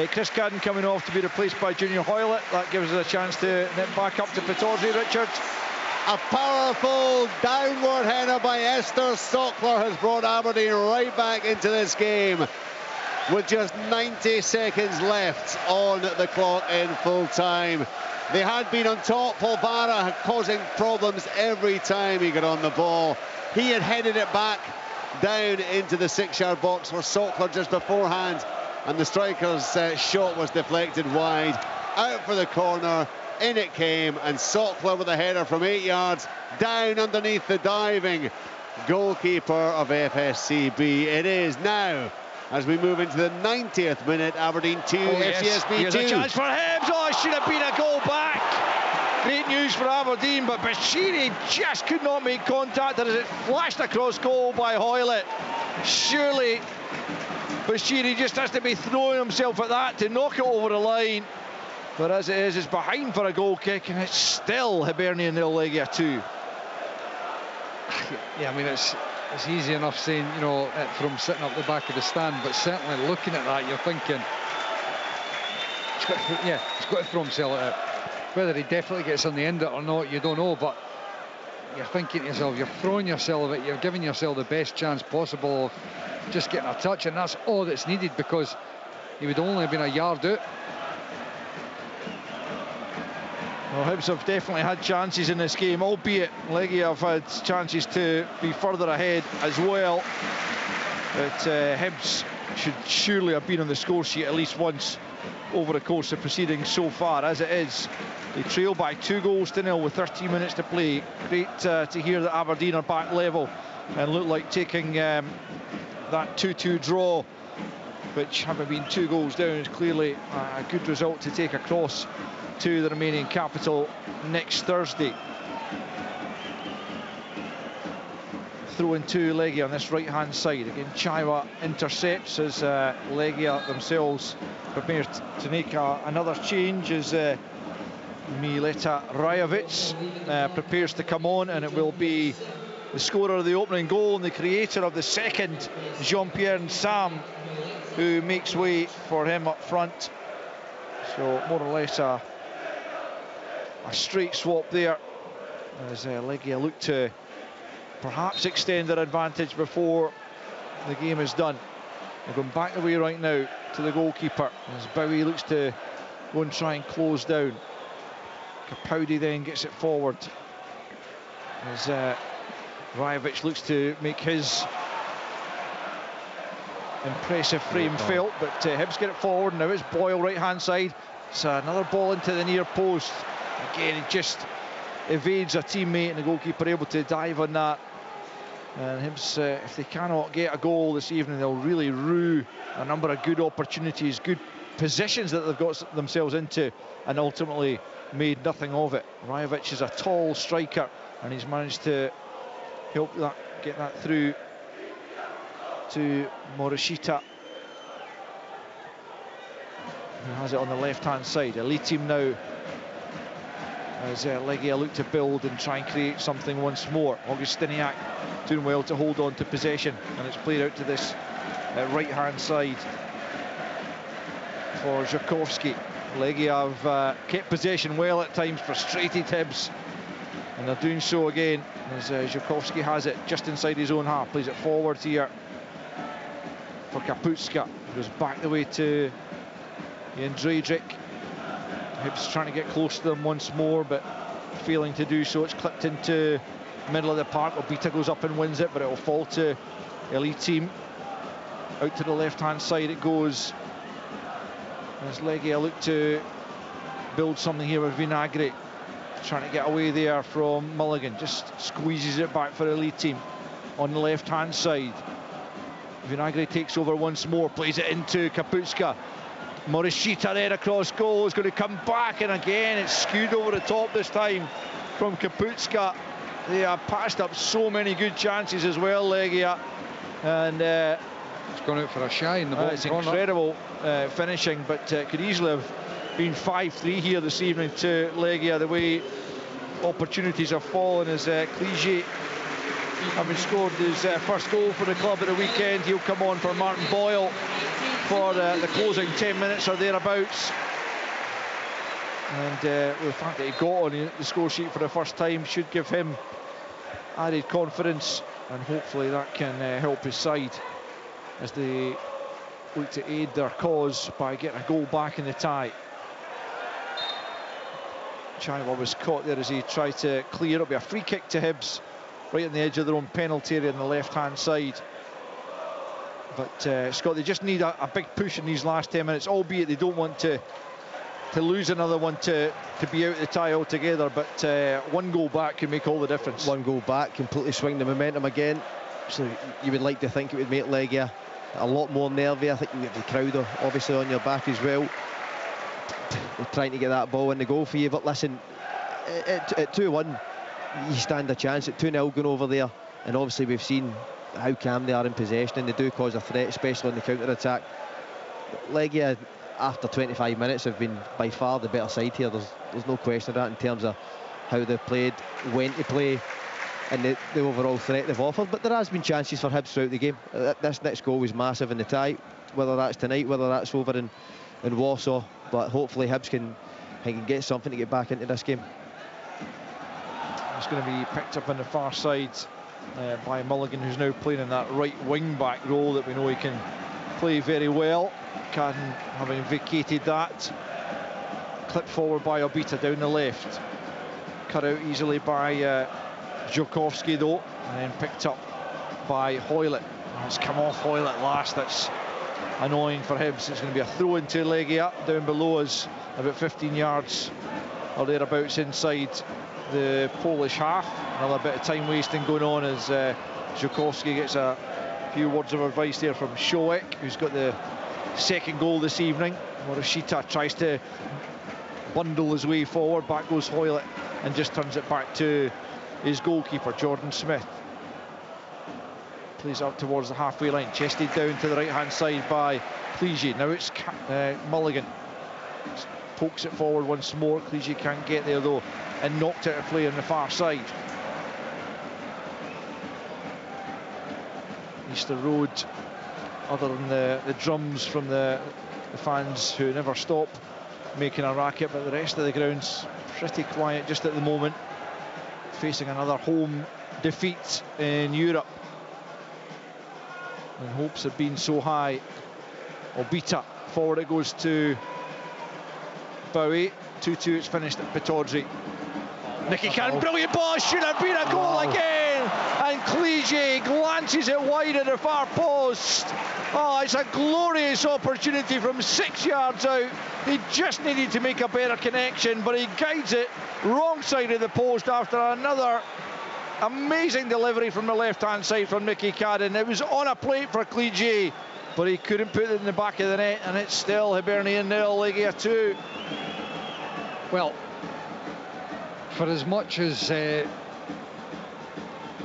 Chris Cadden coming off to be replaced by Junior Hoylett. That gives us a chance to nip back up to Pittodrie. Richard. A powerful downward header by Esther Sockler has brought Aberdeen right back into this game with just 90 seconds left on the clock in full time. They had been on top. Paul Barra causing problems every time he got on the ball. He had headed it back down into the 6-yard box for Sockler just beforehand, and the striker's shot was deflected wide, out for the corner. In it came, and Sockler with a header from 8 yards down underneath the diving goalkeeper of FSCB. It is now, as we move into the 90th minute, Aberdeen 2, FCSB 2. Here's a chance for Hibs. Oh, it should have been a goal back. Great news for Aberdeen, but Bashiri just could not make contact as it flashed across goal by Hoylett. Surely Bashiri just has to be throwing himself at that to knock it over the line. But as it is, it's behind for a goal kick, and it's still Hibernian 0, Legia 2. Yeah, I mean, it's easy enough saying, you know, it from sitting up the back of the stand, but certainly looking at that, you're thinking, he's got to throw himself at it. Whether he definitely gets on the end of it or not, you don't know, but you're thinking to yourself, you're throwing yourself at it, you're giving yourself the best chance possible of just getting a touch, and that's all that's needed, because he would only have been a yard out. Well, Hibs have definitely had chances in this game, albeit Legia have had chances to be further ahead as well. But Hibs should surely have been on the score sheet at least once over the course of proceedings so far. As it is, they trail by 2-0 with 13 minutes to play. Great to hear that Aberdeen are back level and look like taking that 2-2 draw, which having been 2 goals down, is clearly a good result to take across to the Romanian capital next Thursday. Throw in to Legia on this right hand side. Again, Chaiwa intercepts as Legia themselves prepare to make another change as Mileta Rajovic prepares to come on, and it will be the scorer of the opening goal and the creator of the second, Jean-Pierre Nsam, who makes way for him up front. So more or less a straight swap there as Legia look to perhaps extend their advantage before the game is done. They're going back the way right now to the goalkeeper as Bowie looks to go and try and close down. Capaldi then gets it forward as Rajovic looks to make his impressive frame felt, but Hibs get it forward. Now it's Boyle right hand side. It's another ball into the near post. Again, it just evades a teammate, and the goalkeeper able to dive on that. And Hibs, if they cannot get a goal this evening, they'll really rue a number of good opportunities, good positions that they've got themselves into, and ultimately made nothing of it. Rajovic is a tall striker, and he's managed to help that, get that through to Morishita, who has it on the left hand side. Elite team now as Legia look to build and try and create something once more. Augustiniak doing well to hold on to possession, and it's played out to this right hand side for Żakowski. Legia have kept possession well at times, frustrated Hibs, and they're doing so again as Żakowski has it just inside his own half, plays it forward here for Kaputska, goes back the way to Jędrzejczyk. Hibs trying to get close to them once more, but failing to do so. It's clipped into middle of the park. Obita goes up and wins it, but it will fall to Elite team. Out to the left hand side it goes as Legia look to build something here with Vinagre, trying to get away there from Mulligan. Just squeezes it back for Elite team on the left hand side. Vinagre takes over once more, plays it into Kaputska. Morishita there across goal, is going to come back, and again it's skewed over the top this time from Kaputska. They have passed up so many good chances as well, Legia, and It's gone out for a shy in the bottom It's corner. incredible finishing, but could easily have been 5-3 here this evening to Legia, the way opportunities have fallen as Clichy, having scored his first goal for the club at the weekend, he'll come on for Martin Boyle for the closing 10 minutes or thereabouts. And the fact that he got on the score sheet for the first time should give him added confidence, and hopefully that can help his side as they look to aid their cause by getting a goal back in the tie. Chaiwa was caught there as he tried to clear. It'll be a free kick to Hibs right on the edge of their own penalty area on the left hand side. But Scott, they just need a big push in these last 10 minutes, albeit they don't want to lose another one to be out of the tie altogether, but one goal back can make all the difference. One goal back, completely swing the momentum again. So you would like to think it would make Legia a lot more nervy. I think you get the crowd obviously on your back as well. They're trying to get that ball in the goal for you, but listen, at 2-1 you stand a chance. At 2-0 going over there, and obviously we've seen how calm they are in possession, and they do cause a threat, especially on the counter-attack. Legia, after 25 minutes, have been by far the better side here. There's no question of that in terms of how they've played, when to play, and the overall threat they've offered. But there has been chances for Hibs throughout the game. This next goal was massive in the tie, whether that's tonight, whether that's over in Warsaw. But hopefully Hibs can get something to get back into this game. It's going to be picked up on the far side by Mulligan, who's now playing in that right wing back role that we know he can play very well. Cadden having vacated that. Clipped forward by Obita down the left. Cut out easily by Żukowski though, and then picked up by Hoylett. It's come off Hoylett last. That's annoying for Hibs. It's going to be a throw into Legia down below us, about 15 yards or thereabouts inside the Polish half. Another bit of time wasting going on as Żukowski gets a few words of advice there from Shoek, who's got the second goal this evening. Morishita tries to bundle his way forward. Back goes Hoylett and just turns it back to his goalkeeper, Jordan Smith. Plays up towards the halfway line, chested down to the right hand side by Clichy. Now it's Mulligan. Pokes it forward once more. Clichy can't get there though, and knocked out of play on the far side. Easter Road, other than the drums from the fans who never stop making a racket, but the rest of the ground's pretty quiet just at the moment, facing another home defeat in Europe. And hopes have been so high. Obita forward it goes to Bowie. 2-2, it's finished at Pataudry. Nicky Cannon, brilliant ball, should have been a goal again, and Clichy glances it wide at the far post. Oh, it's a glorious opportunity from 6 yards out. He just needed to make a better connection, but he guides it wrong side of the post after another amazing delivery from the left hand side from Nicky Cadden. It was on a plate for Clichy, but he couldn't put it in the back of the net, and it's still Hibernian 0, Legia 2. Well, for as much as you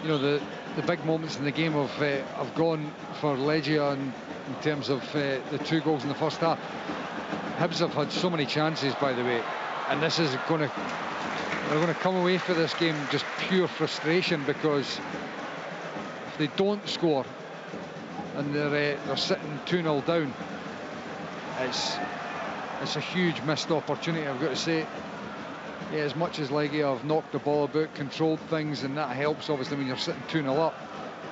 know, the big moments in the game have gone for Legia in terms of the 2 goals in the first half, Hibs have had so many chances, by the way, and this is they're going to come away for this game just pure frustration, because if they don't score and they're sitting 2-0 down, it's a huge missed opportunity, I've got to say. Yeah, as much as Legia have knocked the ball about, controlled things, and that helps obviously when you're sitting 2-0 up,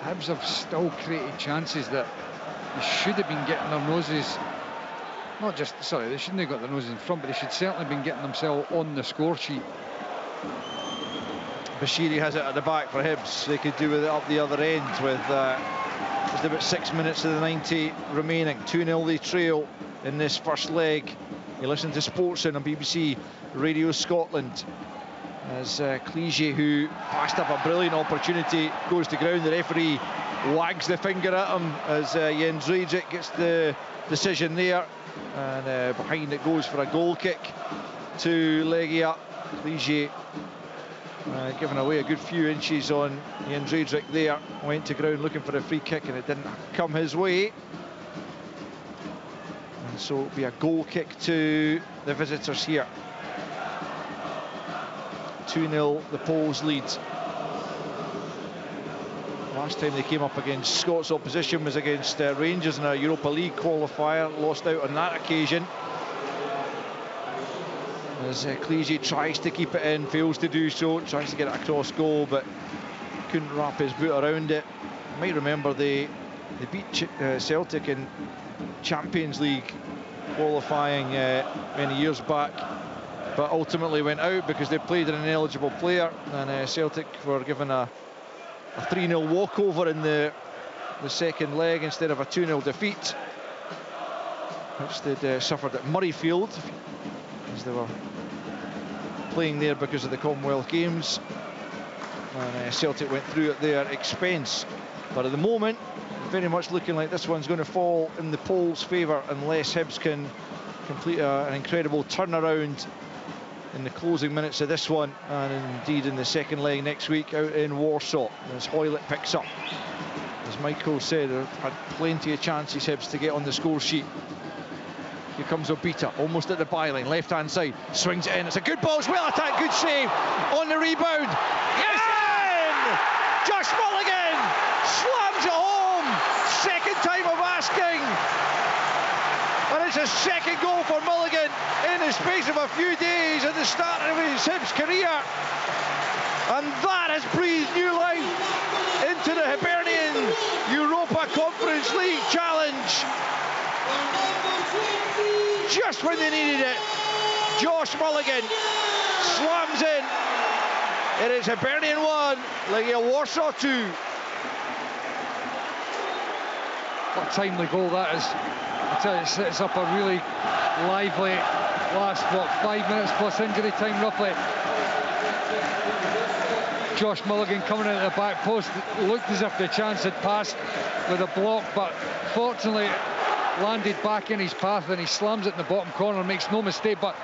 Hibs have still created chances that they should have been getting their noses, they shouldn't have got their noses in front, but they should certainly have been getting themselves on the score sheet. Bashiri has it at the back for Hibs. They could do with it up the other end with just about 6 minutes of the 90 remaining. 2-0 they trail in this first leg. You listen to Sportsound on BBC Radio Scotland as Clichy, who passed up a brilliant opportunity, goes to ground. The referee wags the finger at him as Jens Rejic gets the decision there, and behind it goes for a goal kick to Legia. Clichy Giving away a good few inches on Ian Driedrich there. Went to ground looking for a free kick and it didn't come his way. And so it'll be a goal kick to the visitors here. 2-0 the Poles lead. Last time they came up against Scots opposition was against Rangers in a Europa League qualifier. Lost out on that occasion. As Clegia tries to keep it in, fails to do so, tries to get it across goal, but couldn't wrap his boot around it. You might remember they beat Celtic in Champions League qualifying many years back, but ultimately went out because they played an ineligible player, and Celtic were given a 3-0 walkover in the second leg instead of a 2-0 defeat, which they'd suffered at Murrayfield, as they were playing there because of the Commonwealth Games, and Celtic went through at their expense. But at the moment, very much looking like this one's going to fall in the Poles' favour unless Hibs can complete an incredible turnaround in the closing minutes of this one, and indeed in the second leg next week out in Warsaw, as Hoylett picks up. As Michael said, they've had plenty of chances, Hibs, to get on the score sheet. Here comes Obita, almost at the byline, left-hand side, swings it in. It's a good ball, it's well attacked, good save on the rebound. Yes! In! Josh Mulligan slams it home. Second time of asking. And it's a second goal for Mulligan in the space of a few days at the start of his Hibs career. And that has breathed new life into the Hibernian Europa Conference League challenge. Just when they needed it, Josh Mulligan slams in. It is Hibernian 1, Legia Warsaw 2. What a timely goal that is. I tell you, it sets up a really lively last, 5 minutes plus injury time roughly. Josh Mulligan coming in at the back post, looked as if the chance had passed with a block, but fortunately landed back in his path, and he slams it in the bottom corner, makes no mistake. But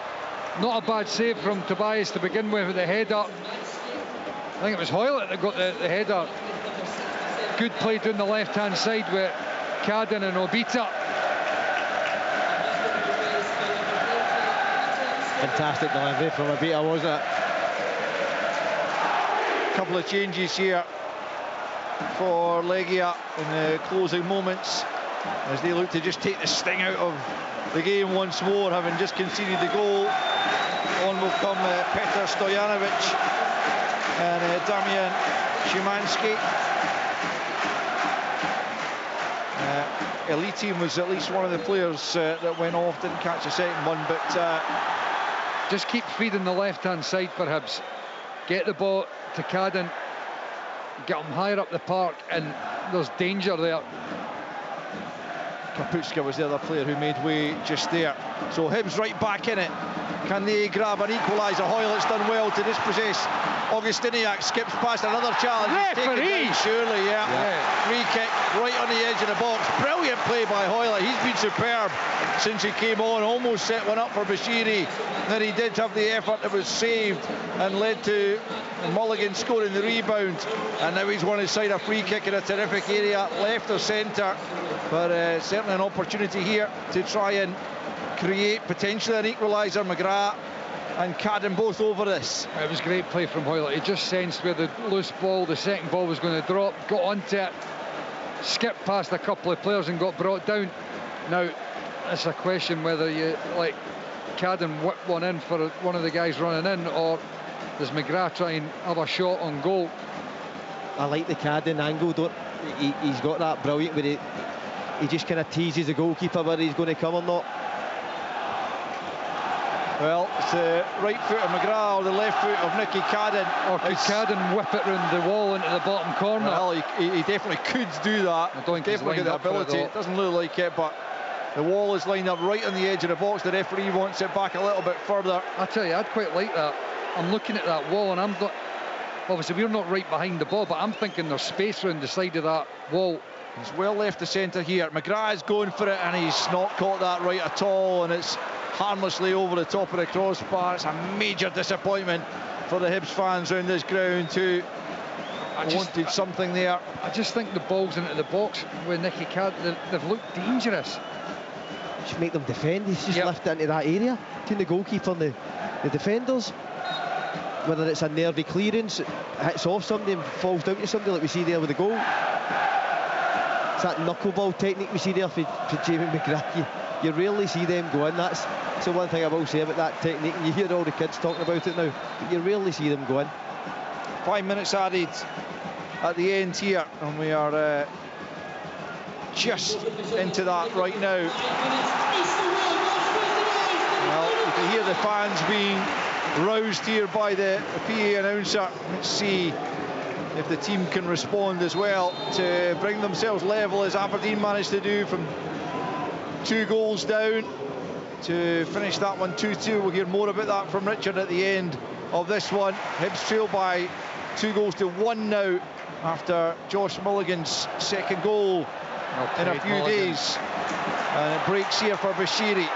not a bad save from Tobias to begin with the head up. I think it was Hoylett that got the head up. Good play down the left hand side with Cadden and Obita. Fantastic delivery from Obita, wasn't it? Couple of changes here for Legia in the closing moments, as they look to just take the sting out of the game once more, having just conceded the goal. On will come Petr Stojanovic and Damian Szymanski. Elite was at least one of the players that went off, didn't catch a second one, but just keep feeding the left hand side for Hibs. Get the ball to Cadden, get him higher up the park, and there's danger there. Kaputska was the other player who made way just there. So Hibs right back in it. Can they grab an equaliser? Hoylett's done well to dispossess. Augustiniak skips past another challenge. Referee! Surely, yeah. Free kick right on the edge of the box. Brilliant play by Hoylett. He's been superb since he came on. Almost set one up for Bashiri. Then he did have the effort that was saved and led to Mulligan scoring the rebound. And now he's won his side a free kick in a terrific area, left or centre. But certainly an opportunity here to try and create potentially an equaliser. McGrath and Cadden both over this. It was great play from Hoylett. He just sensed where the loose ball, the second ball, was going to drop, got onto it, skipped past a couple of players and got brought down. Now it's a question whether you like Cadden whip one in for one of the guys running in, or does McGrath try and have a shot on goal. I like the Cadden angle. He's got that brilliant where he just kind of teases the goalkeeper whether he's going to come or not. Well, it's the right foot of McGrath or the left foot of Nicky Cadden. Or could Cadden whip it round the wall into the bottom corner? Well, he definitely could do that. I don't think definitely he's got the ability. It doesn't look like it, but the wall is lined up right on the edge of the box. The referee wants it back a little bit further. I tell you, I'd quite like that. I'm looking at that wall, and I'm not. Obviously, we're not right behind the ball, but I'm thinking there's space around the side of that wall. He's well left to centre here. McGrath is going for it, and he's not caught that right at all, and it's harmlessly over the top of the crossbar. It's a major disappointment for the Hibs fans around this ground who wanted something there. I just think the balls into the box with Nicky Cadden, they've looked dangerous. Just make them defend. He's just lifted into that area between the goalkeeper and the defenders. Whether it's a nervy clearance, it hits off somebody and falls down to somebody like we see there with the goal. It's that knuckleball technique we see there for Jamie McGrath. You rarely see them go in. That's the one thing I will say about that technique, and you hear all the kids talking about it now, but you rarely see them go in. 5 minutes added at the end here, and we are just into that right now. Well, you can hear the fans being roused here by the PA announcer. Let's see if the team can respond as well to bring themselves level, as Aberdeen managed to do from 2 goals down to finish that one 2-2. We'll hear more about that from Richard at the end of this one. Hibs trail by 2-1 now after Josh Mulligan's second goal in a few days, and it breaks here for Bashiri.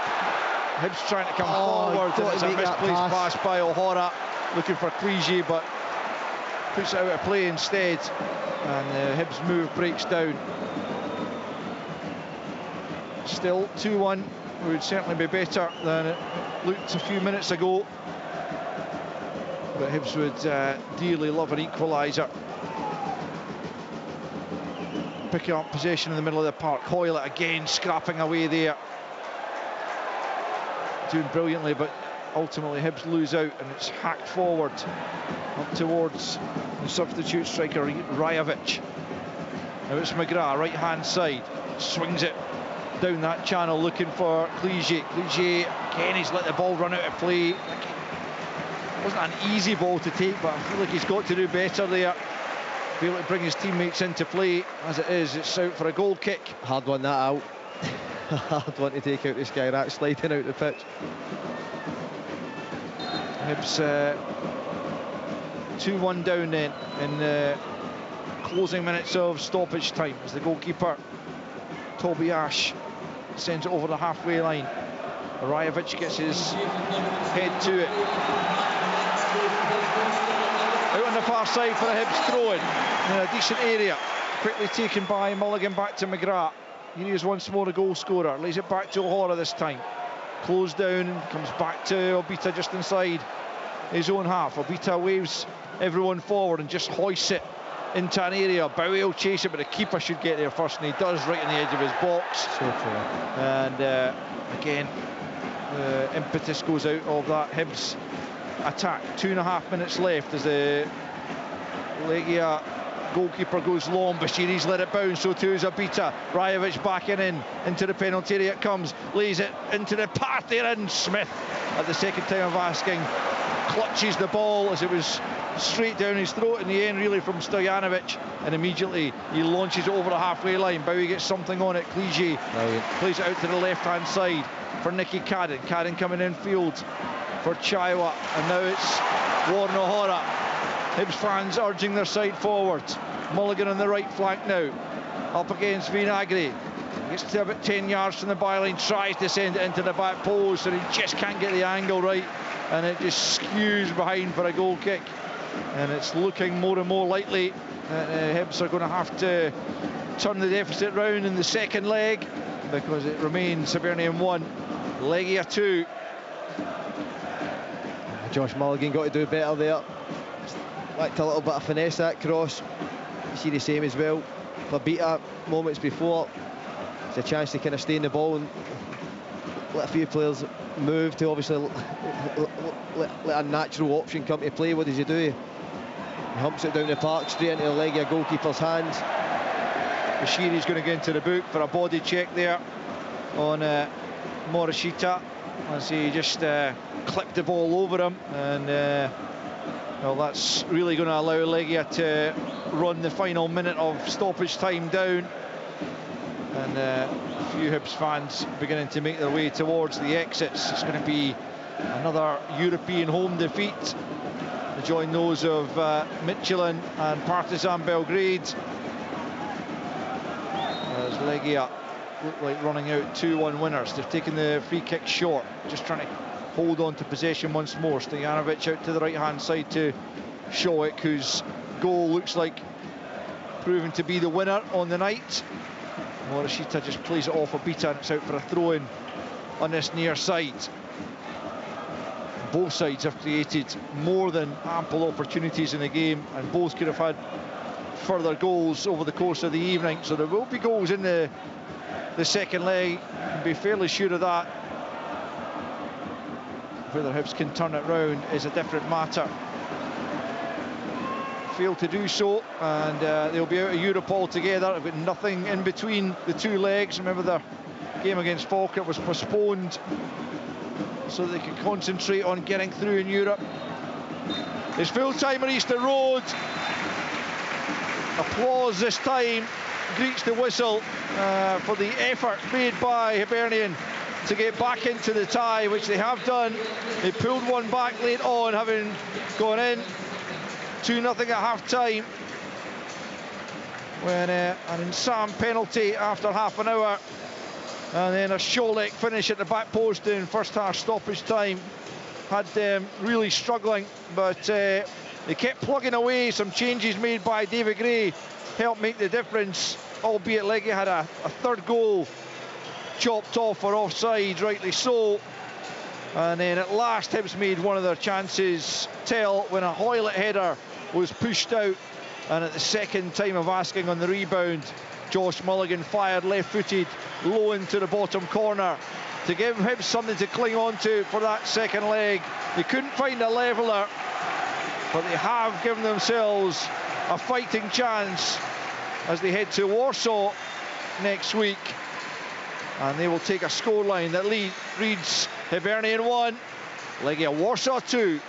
Hibs trying to come forward, and it's a misplaced pass by O'Hara, looking for Clichy, but puts it out of play instead, and the Hibs move breaks down. Still 2-1 would certainly be better than it looked a few minutes ago, but Hibs would dearly love an equaliser. Picking up possession in the middle of the park. Hoylett again scrapping away there, doing brilliantly, but ultimately Hibs lose out, and it's hacked forward up towards the substitute striker Rajovic. Now it's McGrath, right hand side, swings it down that channel looking for Clichy. Clichy again, he's let the ball run out of play. It wasn't an easy ball to take, but I feel like he's got to do better there, be able to bring his teammates into play. As it is, it's out for a goal kick. Hard one that out. Hard one to take out this guy, that sliding out the pitch. Hibs 2-1 down then in the closing minutes of stoppage time, as the goalkeeper Toby Ash sends it over the halfway line. Rajovic gets his head to it. Out on the far side for a Hibs throw-in in a decent area. Quickly taken by Mulligan, back to McGrath. Here he is once more, a goal scorer. Lays it back to O'Hara this time. Closed down, comes back to Obita just inside his own half. Obita waves everyone forward and just hoists it into an area. Bowie will chase it, but the keeper should get there first, and he does, right on the edge of his box. So fair. And again, the impetus goes out of that Hibs attack. 2.5 minutes left as the Legia goalkeeper goes long. Bashiri's let it bounce, so too is Obita. Rajovic backing in into the penalty area. It comes, lays it into the path there, and Smith, at the second time of asking, clutches the ball as it was straight down his throat in the end, really, from Stojanovic, and immediately he launches it over the halfway line. Bowie gets something on it. Clichy plays it out to the left hand side for Nicky Cadden. Cadden coming in field for Chaiwa, and now it's Warren O'Hara. Hibs fans urging their side forward. Mulligan on the right flank now, up against Vinagre. Gets to about 10 yards from the byline, tries to send it into the back post, and he just can't get the angle right, and it just skews behind for a goal kick. And it's looking more and more likely that Hibs are going to have to turn the deficit round in the second leg, because it remains Hibernian 1, Legia 2. Josh Mulligan got to do better there. Lacked a little bit of finesse, that cross. You see the same as well. Fabita moments before. It's a chance to kind of stay in the ball and let a few players move to obviously let a natural option come to play. What does he do? He humps it down the park straight into the Legia goalkeeper's hands. Bashiri's going to get into the boot for a body check there on Morishita, as he just clipped the ball over him, and well, that's really going to allow Legia to run the final minute of stoppage time down, and a few Hibs fans beginning to make their way towards the exits. It's going to be another European home defeat to join those of Midtjylland and Partizan Belgrade, as Legia look like running out 2-1 winners. They've taken the free kick short, just trying to hold on to possession once more. Stojanovic out to the right-hand side to Shawik, whose goal looks like proving to be the winner on the night. Morishita just plays it off Obita, and it's out for a throw-in on this near side. Both sides have created more than ample opportunities in the game, and both could have had further goals over the course of the evening, so there will be goals in the second leg. You can be fairly sure of that. Whether Hibs can turn it round is a different matter. Failed to do so, and they'll be out of Europe altogether. They've got nothing in between the two legs. Remember, their game against Falkirk was postponed so they can concentrate on getting through in Europe. It's full time at Easter Road. Applause this time greets the whistle for the effort made by Hibernian to get back into the tie, which they have done. They pulled one back late on, having gone in 2-0 at half-time, when an Insam penalty after half an hour, and then a Sholek finish at the back post in first half stoppage time had them really struggling, but they kept plugging away. Some changes made by David Gray helped make the difference, albeit Legia had a third goal chopped off for offside, rightly so. And then at last Hibs made one of their chances tell when a Hoylett header was pushed out, and at the second time of asking on the rebound, Josh Mulligan fired left-footed low into the bottom corner to give Hibs something to cling on to for that second leg. They couldn't find a leveller, but they have given themselves a fighting chance as they head to Warsaw next week, and they will take a scoreline that reads Hibernian 1, Legia Warsaw 2.